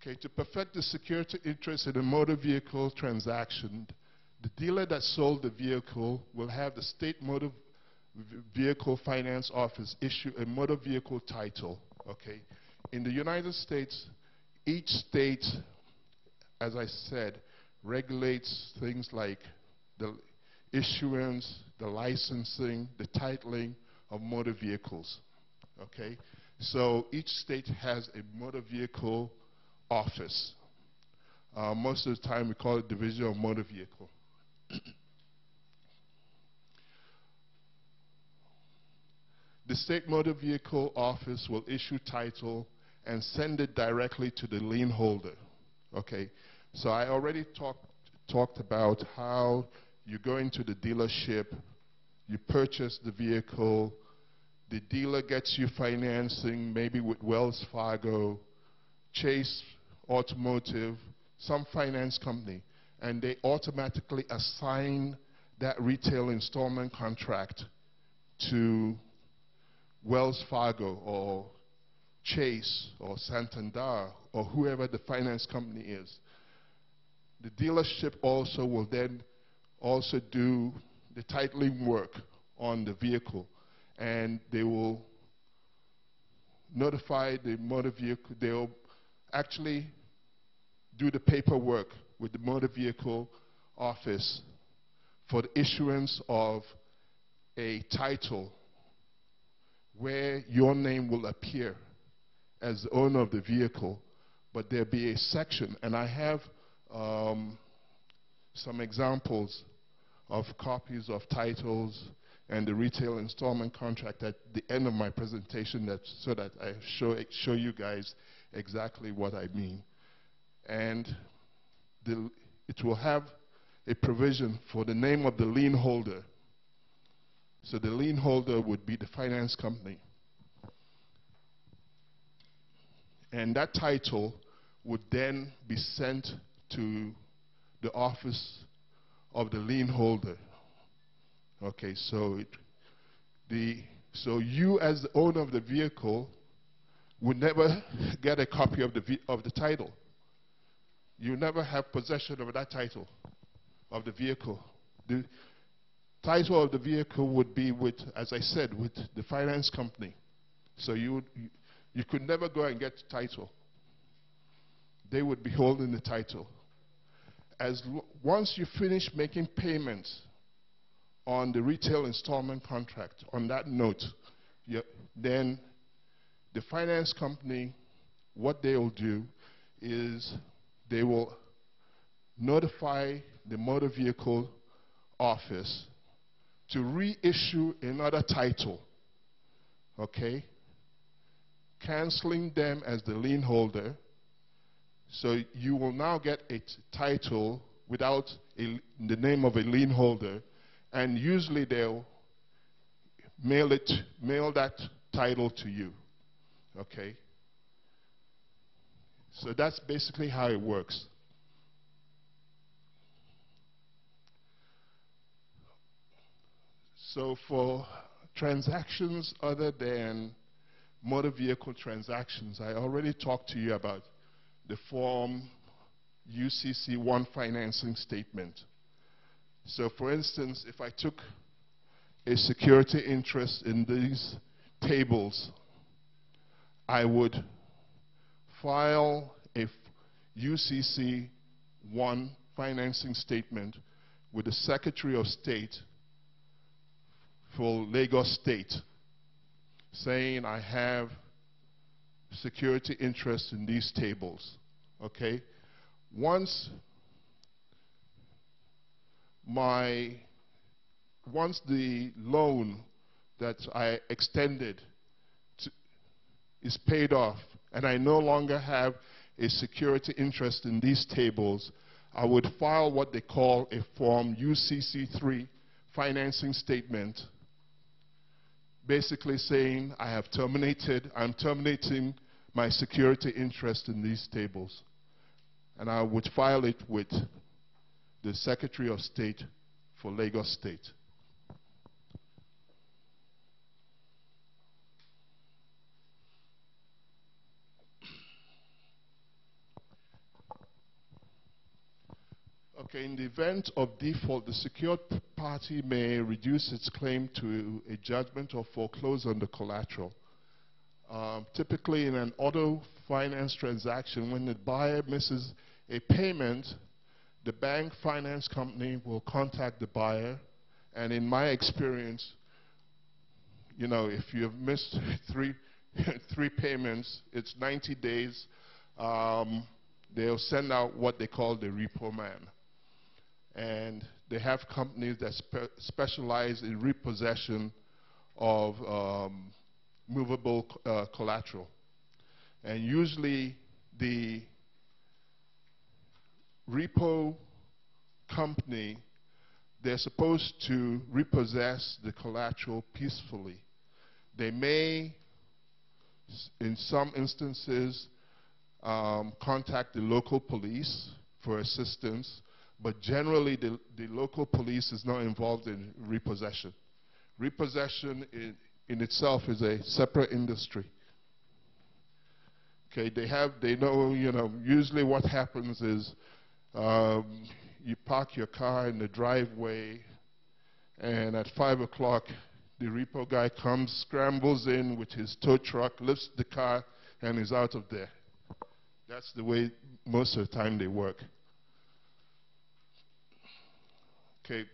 Okay, to perfect the security interest in a motor vehicle transaction, the dealer that sold the vehicle will have the state motor vehicle finance office issue a motor vehicle title. Okay, in the United States, each state, as I said, regulates things like the issuance, the licensing, the titling of motor vehicles. Okay, so each state has a motor vehicle office. Most of the time we call it Division of Motor Vehicle. The state motor vehicle office will issue title and send it directly to the lien holder. Okay, so I already talked about how you go into the dealership, you purchase the vehicle, the dealer gets you financing, maybe with Wells Fargo, Chase Automotive, some finance company, and they automatically assign that retail installment contract to Wells Fargo or Chase or Santander or whoever the finance company is. The dealership also will then also do the titling work on the vehicle, and they will notify the motor vehicle. They'll actually do the paperwork with the motor vehicle office for the issuance of a title where your name will appear as the owner of the vehicle, but there'll be a section, and I have some examples of copies of titles and the retail installment contract at the end of my presentation so that I show you guys exactly what I mean. And it will have a provision for the name of the lien holder. So the lien holder would be the finance company. And that title would then be sent to the office of the lien holder. Okay, so you as the owner of the vehicle would never get a copy of the title. You never have possession of that title of the vehicle. The title of the vehicle would be with, as I said, with the finance company. So you could never go and get the title. They would be holding the title. Once you finish making payments on the retail installment contract, on that note, then the finance company, what they will do is they will notify the motor vehicle office to reissue another title, okay, canceling them as the lien holder. So you will now get a title without the name of a lien holder, and usually they'll mail that title to you. Okay? So that's basically how it works. So for transactions other than motor vehicle transactions, I already talked to you about the form UCC1 financing statement. So for instance, if I took a security interest in these tables, I would file a UCC1 financing statement with the Secretary of State for Lagos State, saying I have security interest in these tables. Okay? Once the loan that I extended is paid off and I no longer have a security interest in these tables, I would file what they call a form UCC3 financing statement, basically saying I'm terminating my security interest in these tables. And I would file it with the Secretary of State for Lagos State. Okay, in the event of default, the secured party may reduce its claim to a judgment or foreclose on the collateral. Typically, in an auto finance transaction, when the buyer misses a payment, the bank finance company will contact the buyer, and in my experience, you know, if you have missed three payments, it's 90 days. They'll send out what they call the repo man. And they have companies that specialize in repossession of movable collateral. And usually the repo company, they're supposed to repossess the collateral peacefully. They may, in some instances, contact the local police for assistance, but generally the local police is not involved in repossession. Repossession in itself is a separate industry. Okay, they know, you know, usually what happens is you park your car in the driveway, and at 5 o'clock, the repo guy comes, scrambles in with his tow truck, lifts the car, and is out of there. That's the way most of the time they work. Okay,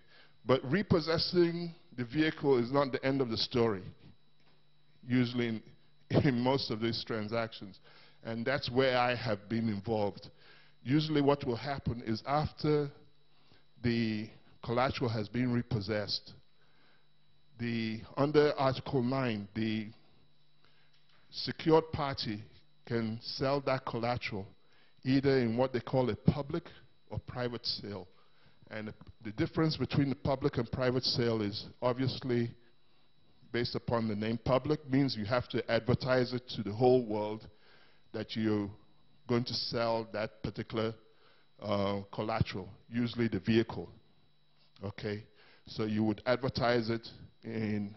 but repossessing the vehicle is not the end of the story, usually in most of these transactions. And that's where I have been involved. Usually what will happen is after the collateral has been repossessed, under Article 9, the secured party can sell that collateral either in what they call a public or private sale. And the difference between the public and private sale is obviously based upon the name. Public means you have to advertise it to the whole world that you're going to sell that particular collateral, usually the vehicle. Okay? So you would advertise it in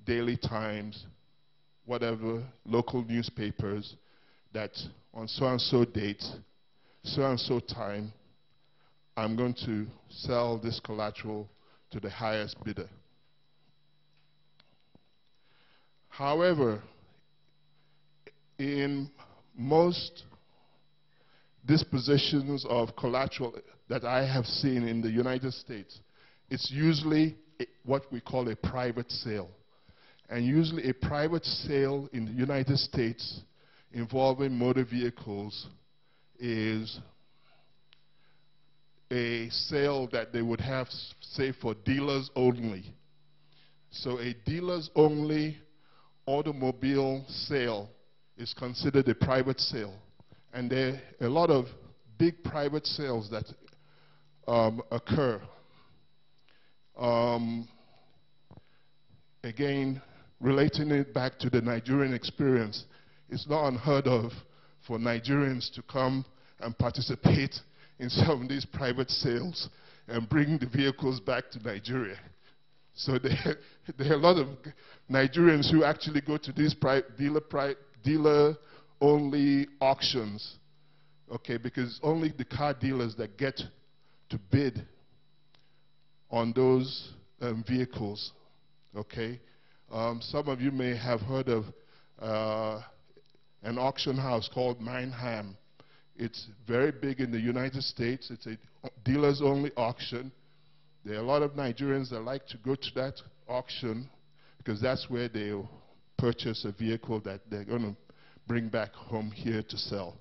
Daily Times, whatever, local newspapers, that on so-and-so date, so-and-so time, I'm going to sell this collateral to the highest bidder. However, in most dispositions of collateral that I have seen in the United States, it's usually what we call a private sale. And usually a private sale in the United States involving motor vehicles is a sale that they would have, say, for dealers only. So a dealers only automobile sale is considered a private sale. And there are a lot of big private sales that occur. Again, relating it back to the Nigerian experience, it's not unheard of for Nigerians to come and participate in some of these private sales and bring the vehicles back to Nigeria. So there are a lot of Nigerians who actually go to these dealer-only auctions, okay, because only the car dealers that get to bid on those vehicles, okay. Some of you may have heard of an auction house called Mineham. It's very big in the United States. It's a dealers-only auction. There are a lot of Nigerians that like to go to that auction because that's where they'll purchase a vehicle that they're going to bring back home here to sell.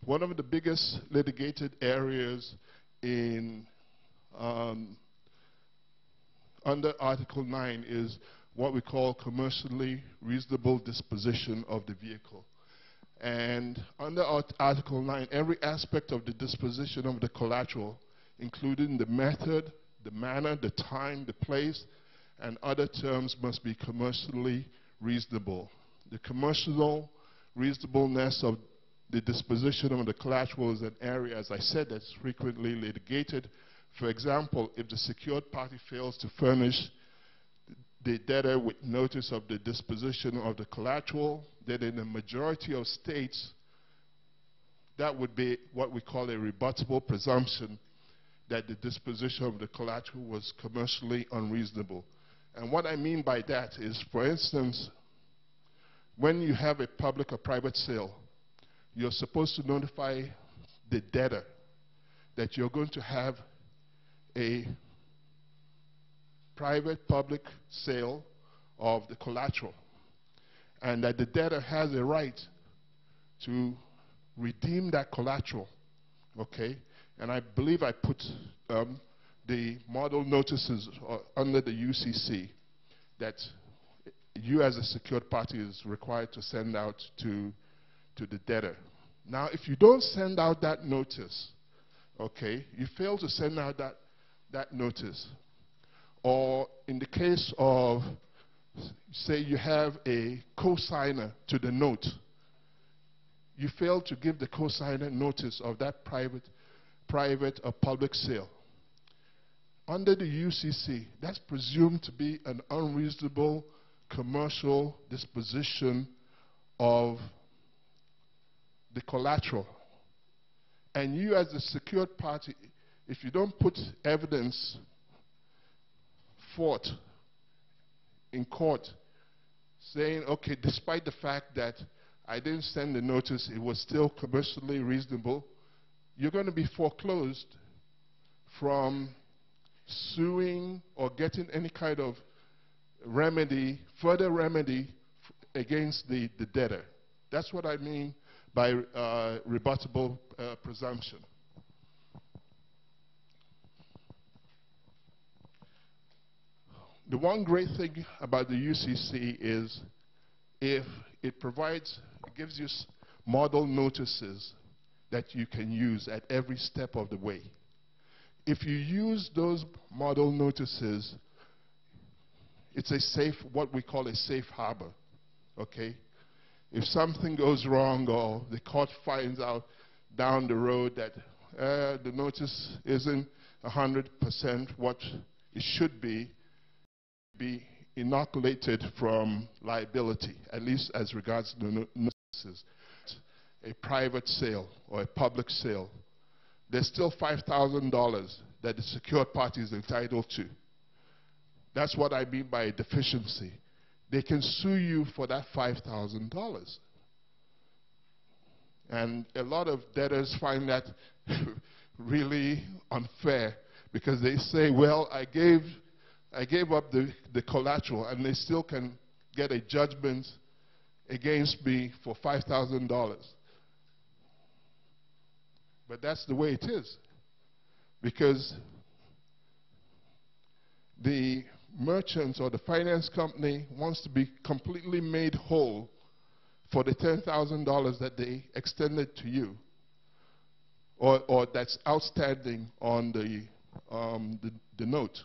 One of the biggest litigated areas in under Article 9 is what we call commercially reasonable disposition of the vehicle. And under Article 9, every aspect of the disposition of the collateral, including the method, the manner, the time, the place, and other terms must be commercially reasonable. The commercial reasonableness of the disposition of the collateral is an area, as I said, that's frequently litigated. For example, if the secured party fails to furnish the debtor with notice of the disposition of the collateral, then in a majority of states, that would be what we call a rebuttable presumption that the disposition of the collateral was commercially unreasonable. And what I mean by that is, for instance, when you have a public or private sale, you're supposed to notify the debtor that you're going to have a private public sale of the collateral, and that the debtor has a right to redeem that collateral, okay? And I believe I put the model notices under the UCC that you as a secured party is required to send out to the debtor. Now, if you don't send out that notice, okay, you fail to send out that notice, or in the case of, say you have a co-signer to the note, you fail to give the co-signer notice of that private or public sale. Under the UCC, that's presumed to be an unreasonable commercial disposition of the collateral. And you as a secured party, if you don't put evidence forth in court saying, okay, despite the fact that I didn't send the notice, it was still commercially reasonable, you're going to be foreclosed from suing or getting any kind of remedy, further remedy against the debtor. That's what I mean by rebuttable presumption. The one great thing about the UCC is if it gives you model notices that you can use at every step of the way. If you use those model notices, it's a safe, what we call a safe harbor, okay? If something goes wrong or the court finds out down the road that the notice isn't 100% what it should be inoculated from liability, at least as regards the notices. A private sale or a public sale, there's still $5,000 that the secured party is entitled to. That's what I mean by a deficiency. They can sue you for that $5,000. And a lot of debtors find that really unfair because they say, well, I gave up the collateral and they still can get a judgment against me for $5,000. But that's the way it is, because the merchant or the finance company wants to be completely made whole for the $10,000 that they extended to you, or that's outstanding on the note.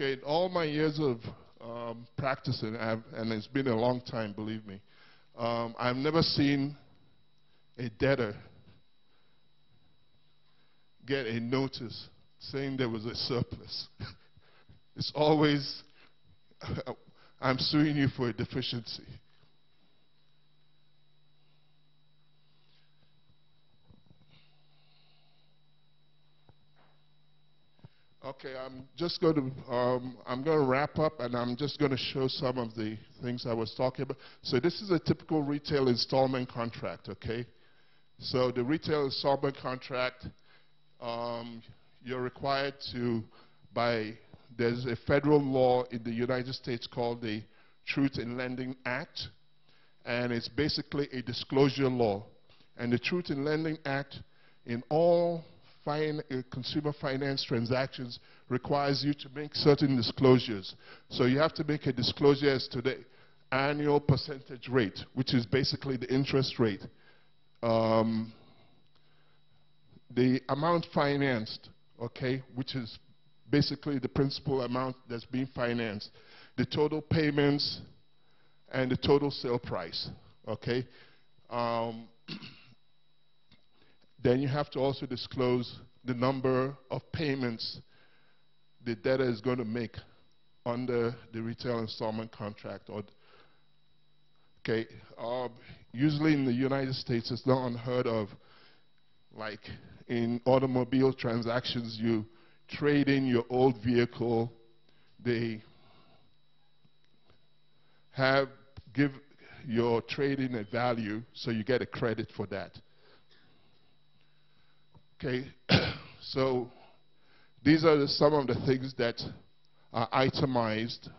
Okay, in all my years of practicing, and it's been a long time, believe me, I've never seen a debtor get a notice saying there was a surplus. It's always, I'm suing you for a deficiency. Okay, I'm going to wrap up, and I'm just going to show some of the things I was talking about. So this is a typical retail installment contract, okay? So the retail installment contract, you're required to there's a federal law in the United States called the Truth in Lending Act, and it's basically a disclosure law. And the Truth in Lending Act, in all consumer finance transactions, requires you to make certain disclosures. So you have to make a disclosure as to the annual percentage rate, which is basically the interest rate, the amount financed, okay, which is basically the principal amount that's being financed, the total payments, and the total sale price, okay? Then you have to also disclose the number of payments the debtor is going to make under the retail installment contract. Okay, usually in the United States, it's not unheard of, like in automobile transactions, you trade in your old vehicle, they give your trade-in a value, so you get a credit for that. Okay, so these are some of the things that are itemized: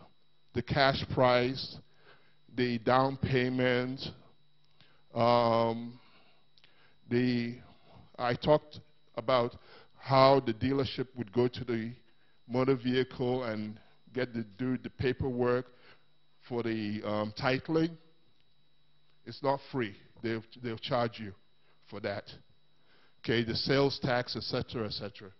the cash price, the down payment. I talked about how the dealership would go to the motor vehicle and do the paperwork for the titling. It's not free. They'll charge you for that. Okay, the sales tax, etc., etc.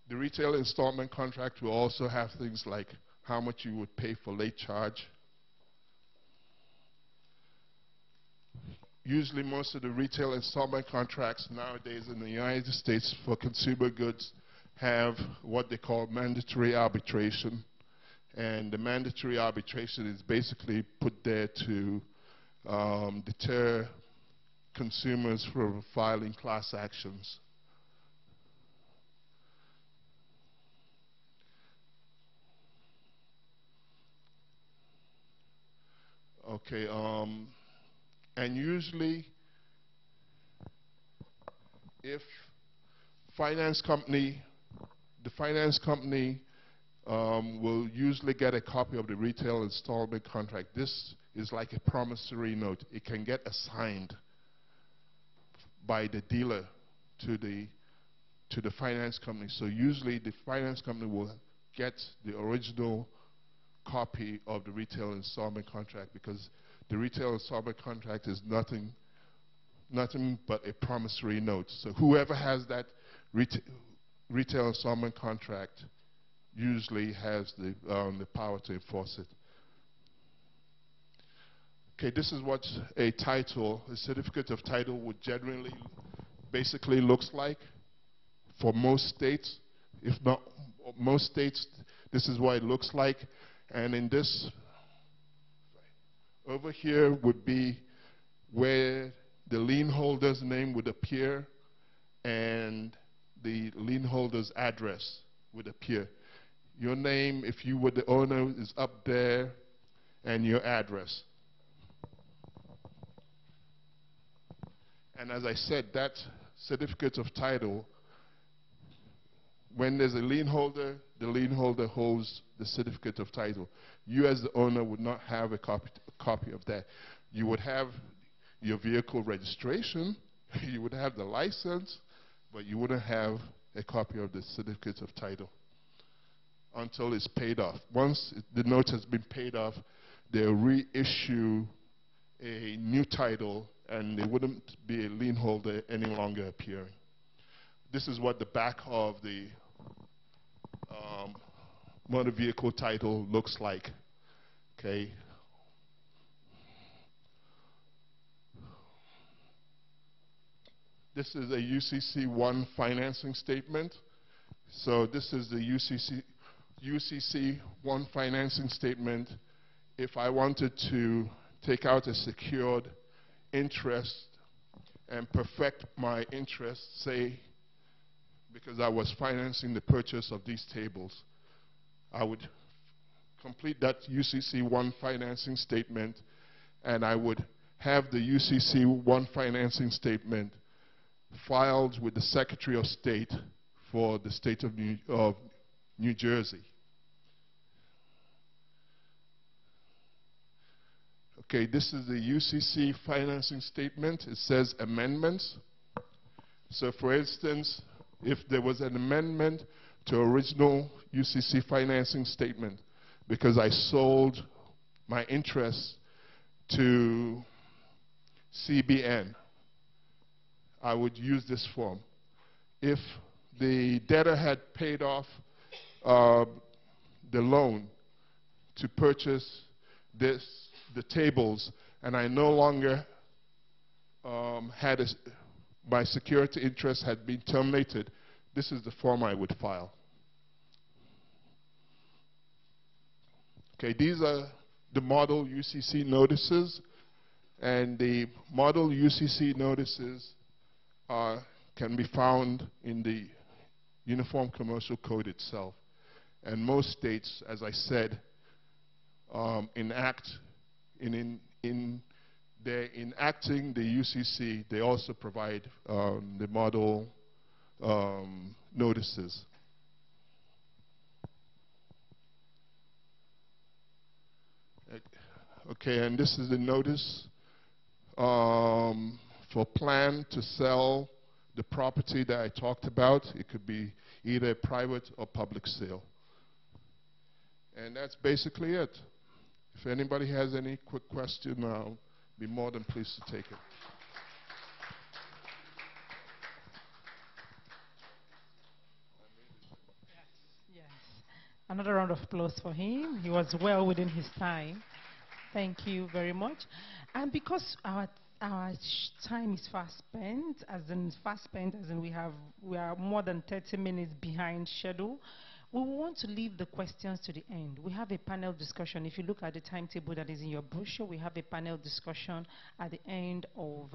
The retail installment contract will also have things like how much you would pay for late charge. Usually most of the retail installment contracts nowadays in the United States for consumer goods have what they call mandatory arbitration. And the mandatory arbitration is basically put there to deter consumers from filing class actions. Okay, and usually if the finance company will usually get a copy of the retail installment contract. This is like a promissory note. It can get assigned by the dealer to the finance company. So usually the finance company will get the original copy of the retail installment contract, because the retail installment contract is nothing but a promissory note. So whoever has that retail installment contract usually has the power to enforce it. Okay, this is what a certificate of title would generally basically looks like for most states. If not most states, this is what it looks like. And in this, over here would be where the lien holder's name would appear and the lien holder's address would appear. Your name, if you were the owner, is up there, and your address. And as I said, that certificate of title, when there's a lien holder, the lien holder holds the certificate of title. You as the owner would not have a copy of that. You would have your vehicle registration, you would have the license, but you wouldn't have a copy of the certificate of title until it's paid off. Once the note has been paid off, they'll reissue a new title, and there wouldn't be a lien holder any longer appearing. This is what the back of the motor vehicle title looks like. Okay. This is a UCC1 financing statement. So this is the UCC1 financing statement. If I wanted to take out a secured interest and perfect my interest, say, because I was financing the purchase of these tables, I would complete that UCC1 financing statement, and I would have the UCC1 financing statement filed with the Secretary of State for the state of New Jersey. Okay, this is the UCC financing statement. It says amendments. So for instance, if there was an amendment to original UCC financing statement because I sold my interest to CBN, I would use this form. If the debtor had paid off the loan to purchase the tables, and I no longer my security interest had been terminated, this is the form I would file. Okay, these are the model UCC notices, and the model UCC notices can be found in the Uniform Commercial Code itself. And most states, as I said, they're enacting the UCC, they also provide the model notices. Okay, and this is the notice for plan to sell the property that I talked about. It could be either private or public sale. And that's basically it. If anybody has any quick question, I'll be more than pleased to take it. Yes. Another round of applause for him. He was well within his time. Thank you very much. And because our time is fast spent, as in we are more than 30 minutes behind schedule, we want to leave the questions to the end. We have a panel discussion. If you look at the timetable that is in your brochure, we have a panel discussion at the end of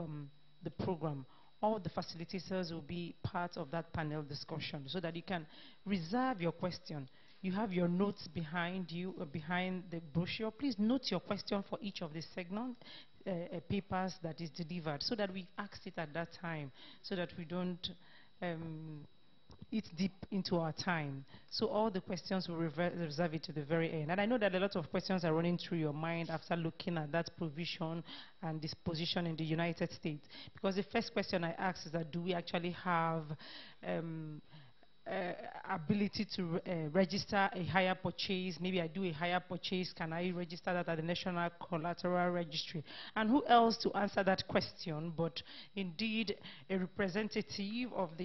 the program. All the facilitators will be part of that panel discussion so that you can reserve your question. You have your notes behind you, behind the brochure. Please note your question for each of the segment papers that is delivered so that we ask it at that time, so that we don't eat deep into our time. So all the questions will reserve it to the very end. And I know that a lot of questions are running through your mind after looking at that provision and disposition in the United States. Because the first question I asked is that do we actually have ability to register a hire purchase? Maybe I do a hire purchase, can I register that at the National Collateral Registry? And who else to answer that question but indeed a representative of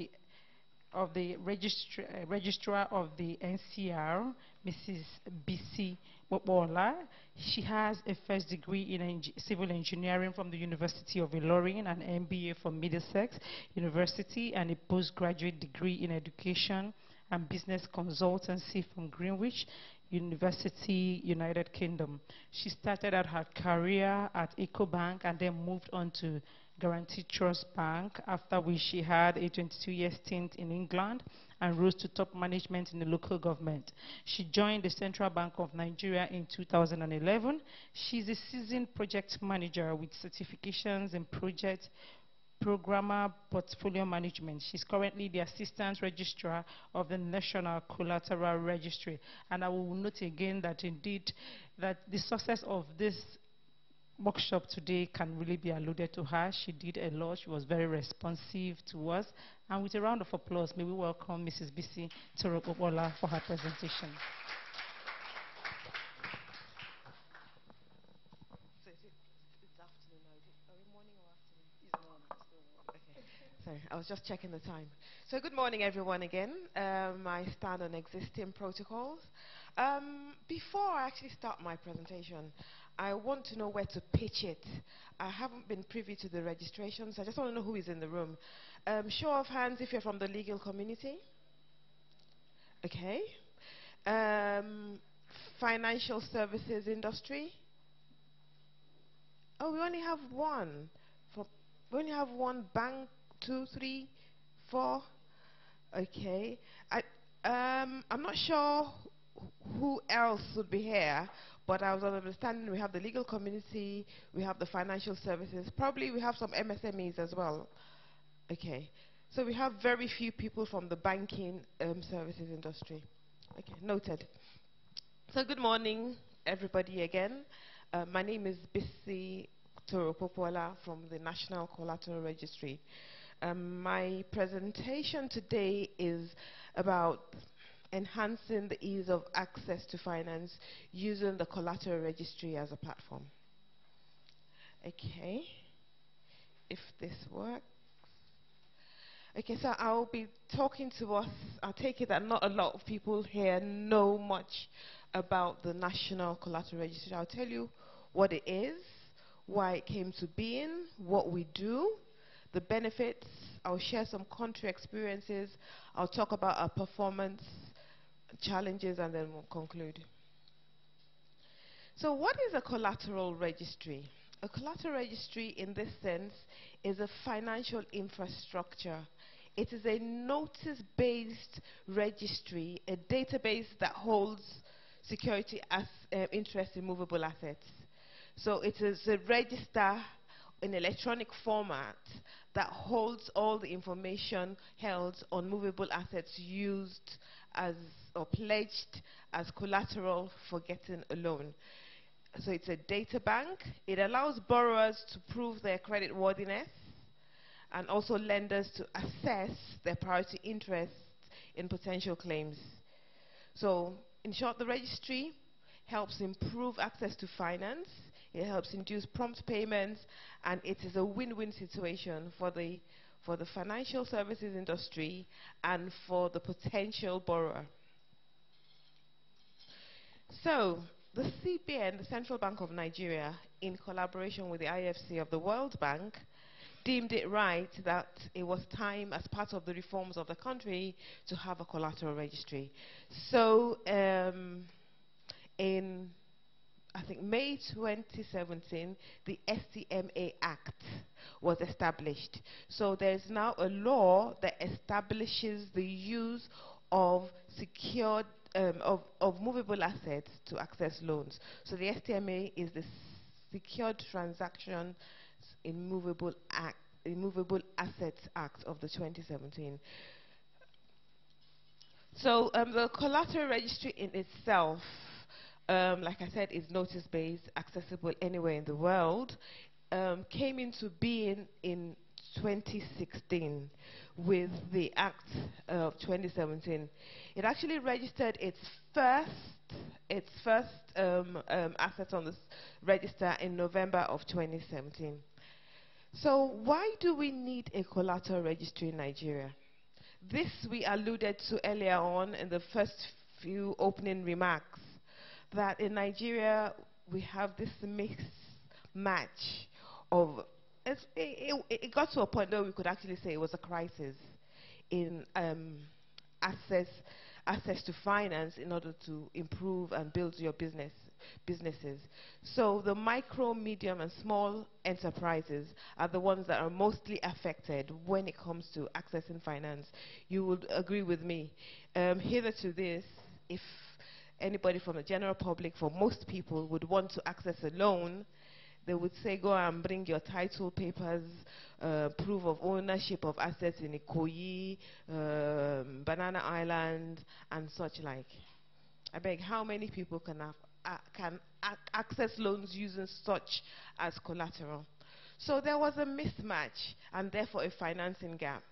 the registrar of the NCR, Mrs. Bisi Wobola. She has a first degree in civil engineering from the University of Ilorin, an MBA from Middlesex University, and a postgraduate degree in education and business consultancy from Greenwich University, United Kingdom. She started out her career at EcoBank and then moved on to Guaranty Trust Bank, after which she had a 22-year stint in England and rose to top management in the local government. She joined the Central Bank of Nigeria in 2011. She's a seasoned project manager with certifications in project programmer portfolio management. She's currently the assistant registrar of the National Collateral Registry. And I will note again that indeed that the success of this workshop today can really be alluded to her. She did a lot. She was very responsive to us. And with a round of applause, may we welcome Mrs. Bisi Wobola for her presentation. Sorry, I was just checking the time. So good morning, everyone, again. I stand on existing protocols. Before I actually start my presentation, I want to know where to pitch it. I haven't been privy to the registrations. I just want to know who is in the room. Show of hands if you're from the legal community. Okay. Financial services industry. Oh, we only have one. We only have one bank. 2, 3, 4. Okay. I'm not sure who else would be here, but I was understanding we have the legal community, we have the financial services, probably we have some MSMEs as well. Okay. So we have very few people from the banking services industry. Okay, noted. So good morning, everybody again. My name is Bisi Toro-Popola from the National Collateral Registry. My presentation today is about enhancing the ease of access to finance using the Collateral Registry as a platform. Okay, if this works. Okay, so I'll be talking to us. I take it that not a lot of people here know much about the National Collateral Registry. I'll tell you what it is, why it came to being, what we do, the benefits. I'll share some country experiences. I'll talk about our performance challenges, and then we'll conclude. So what is a collateral registry? A collateral registry in this sense is a financial infrastructure. It is a notice-based registry, a database that holds security as interest in movable assets. So it is a register in electronic format that holds all the information held on movable assets used as or pledged as collateral for getting a loan. So it's a data bank. It allows borrowers to prove their credit worthiness and also lenders to assess their priority interests in potential claims. So in short, the registry helps improve access to finance. It helps induce prompt payments, and it is a win-win situation for the financial services industry and for the potential borrower. So the CBN, the Central Bank of Nigeria, in collaboration with the IFC of the World Bank, deemed it right that it was time, as part of the reforms of the country, to have a collateral registry. So in I think May 2017, the STMA Act was established. So there's now a law that establishes the use of secured, of movable assets to access loans. So the STMA is the Secured Transactions in Movable Assets Act of the 2017. So the collateral registry in itself, like I said, is notice-based, accessible anywhere in the world, came into being in 2016 with the Act of 2017. It actually registered its first asset on the register in November of 2017. So why do we need a collateral registry in Nigeria? This we alluded to earlier on in the first few opening remarks, that in Nigeria we have this mismatch of, it got to a point where we could actually say it was a crisis in access to finance in order to improve and build your businesses. So the micro, medium and small enterprises are the ones that are mostly affected when it comes to accessing finance. You would agree with me. Hitherto this, if anybody from the general public, for most people, would want to access a loan, they would say, go and bring your title papers, proof of ownership of assets in Ikoyi, Banana Island, and such like. I beg, how many people can access loans using such as collateral? So there was a mismatch and therefore a financing gap.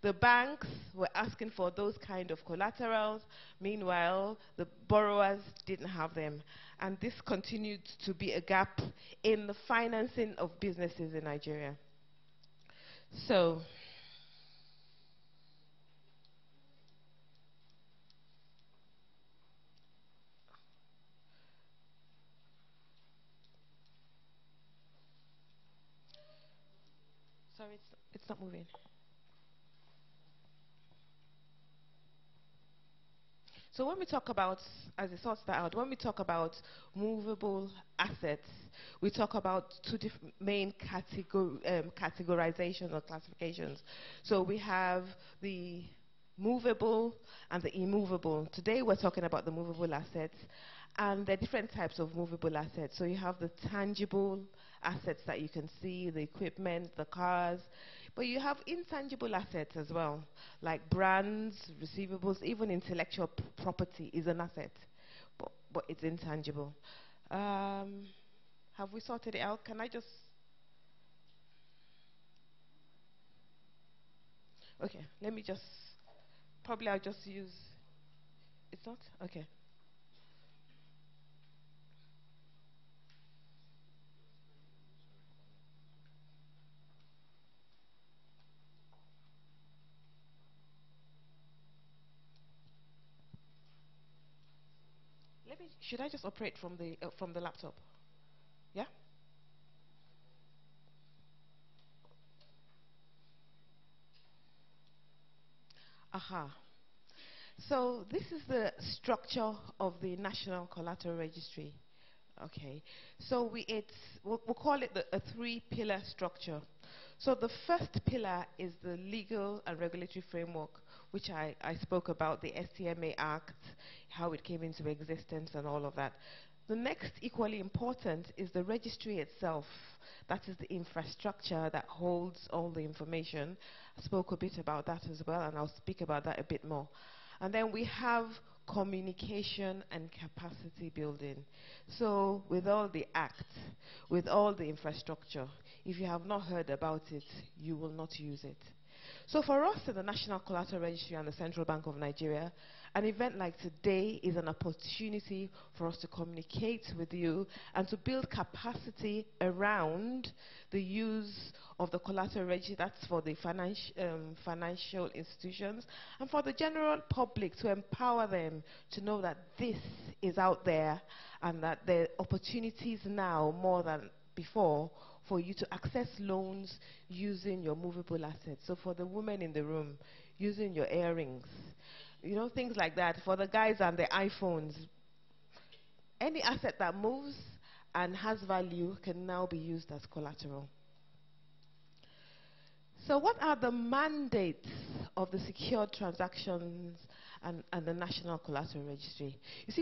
The banks were asking for those kind of collaterals. Meanwhile, the borrowers didn't have them. And this continued to be a gap in the financing of businesses in Nigeria. So Sorry, it's not moving. So when we talk about, as I sorted that out, when we talk about movable assets, we talk about two different main categorizations or classifications. So we have the movable and the immovable. Today we're talking about the movable assets, and there are different types of movable assets. So you have the tangible assets that you can see, the equipment, the cars, but you have intangible assets as well, like brands, receivables, even intellectual property is an asset, but it's intangible. Have we sorted it out? Can I just... Okay, let me just... Probably I'll just use... It's not? Okay. Should I just operate from the laptop? Yeah? Aha. So this is the structure of the National Collateral Registry. Okay. So we'll call it a three-pillar structure. So the first pillar is the legal and regulatory framework, which I spoke about, the STMA Act, how it came into existence and all of that. The next, equally important, is the registry itself. That is the infrastructure that holds all the information. I spoke a bit about that as well, and I'll speak about that a bit more. And then we have communication and capacity building. So with all the acts, with all the infrastructure, if you have not heard about it, you will not use it. So for us in the National Collateral Registry and the Central Bank of Nigeria, an event like today is an opportunity for us to communicate with you and to build capacity around the use of the collateral registry. That's for the financial institutions and for the general public, to empower them to know that this is out there and that there are opportunities now more than before for you to access loans using your movable assets. So for the women in the room, using your earrings, you know, things like that. For the guys and the iPhones, any asset that moves and has value can now be used as collateral. So what are the mandates of the secured transactions and the National Collateral Registry? You see,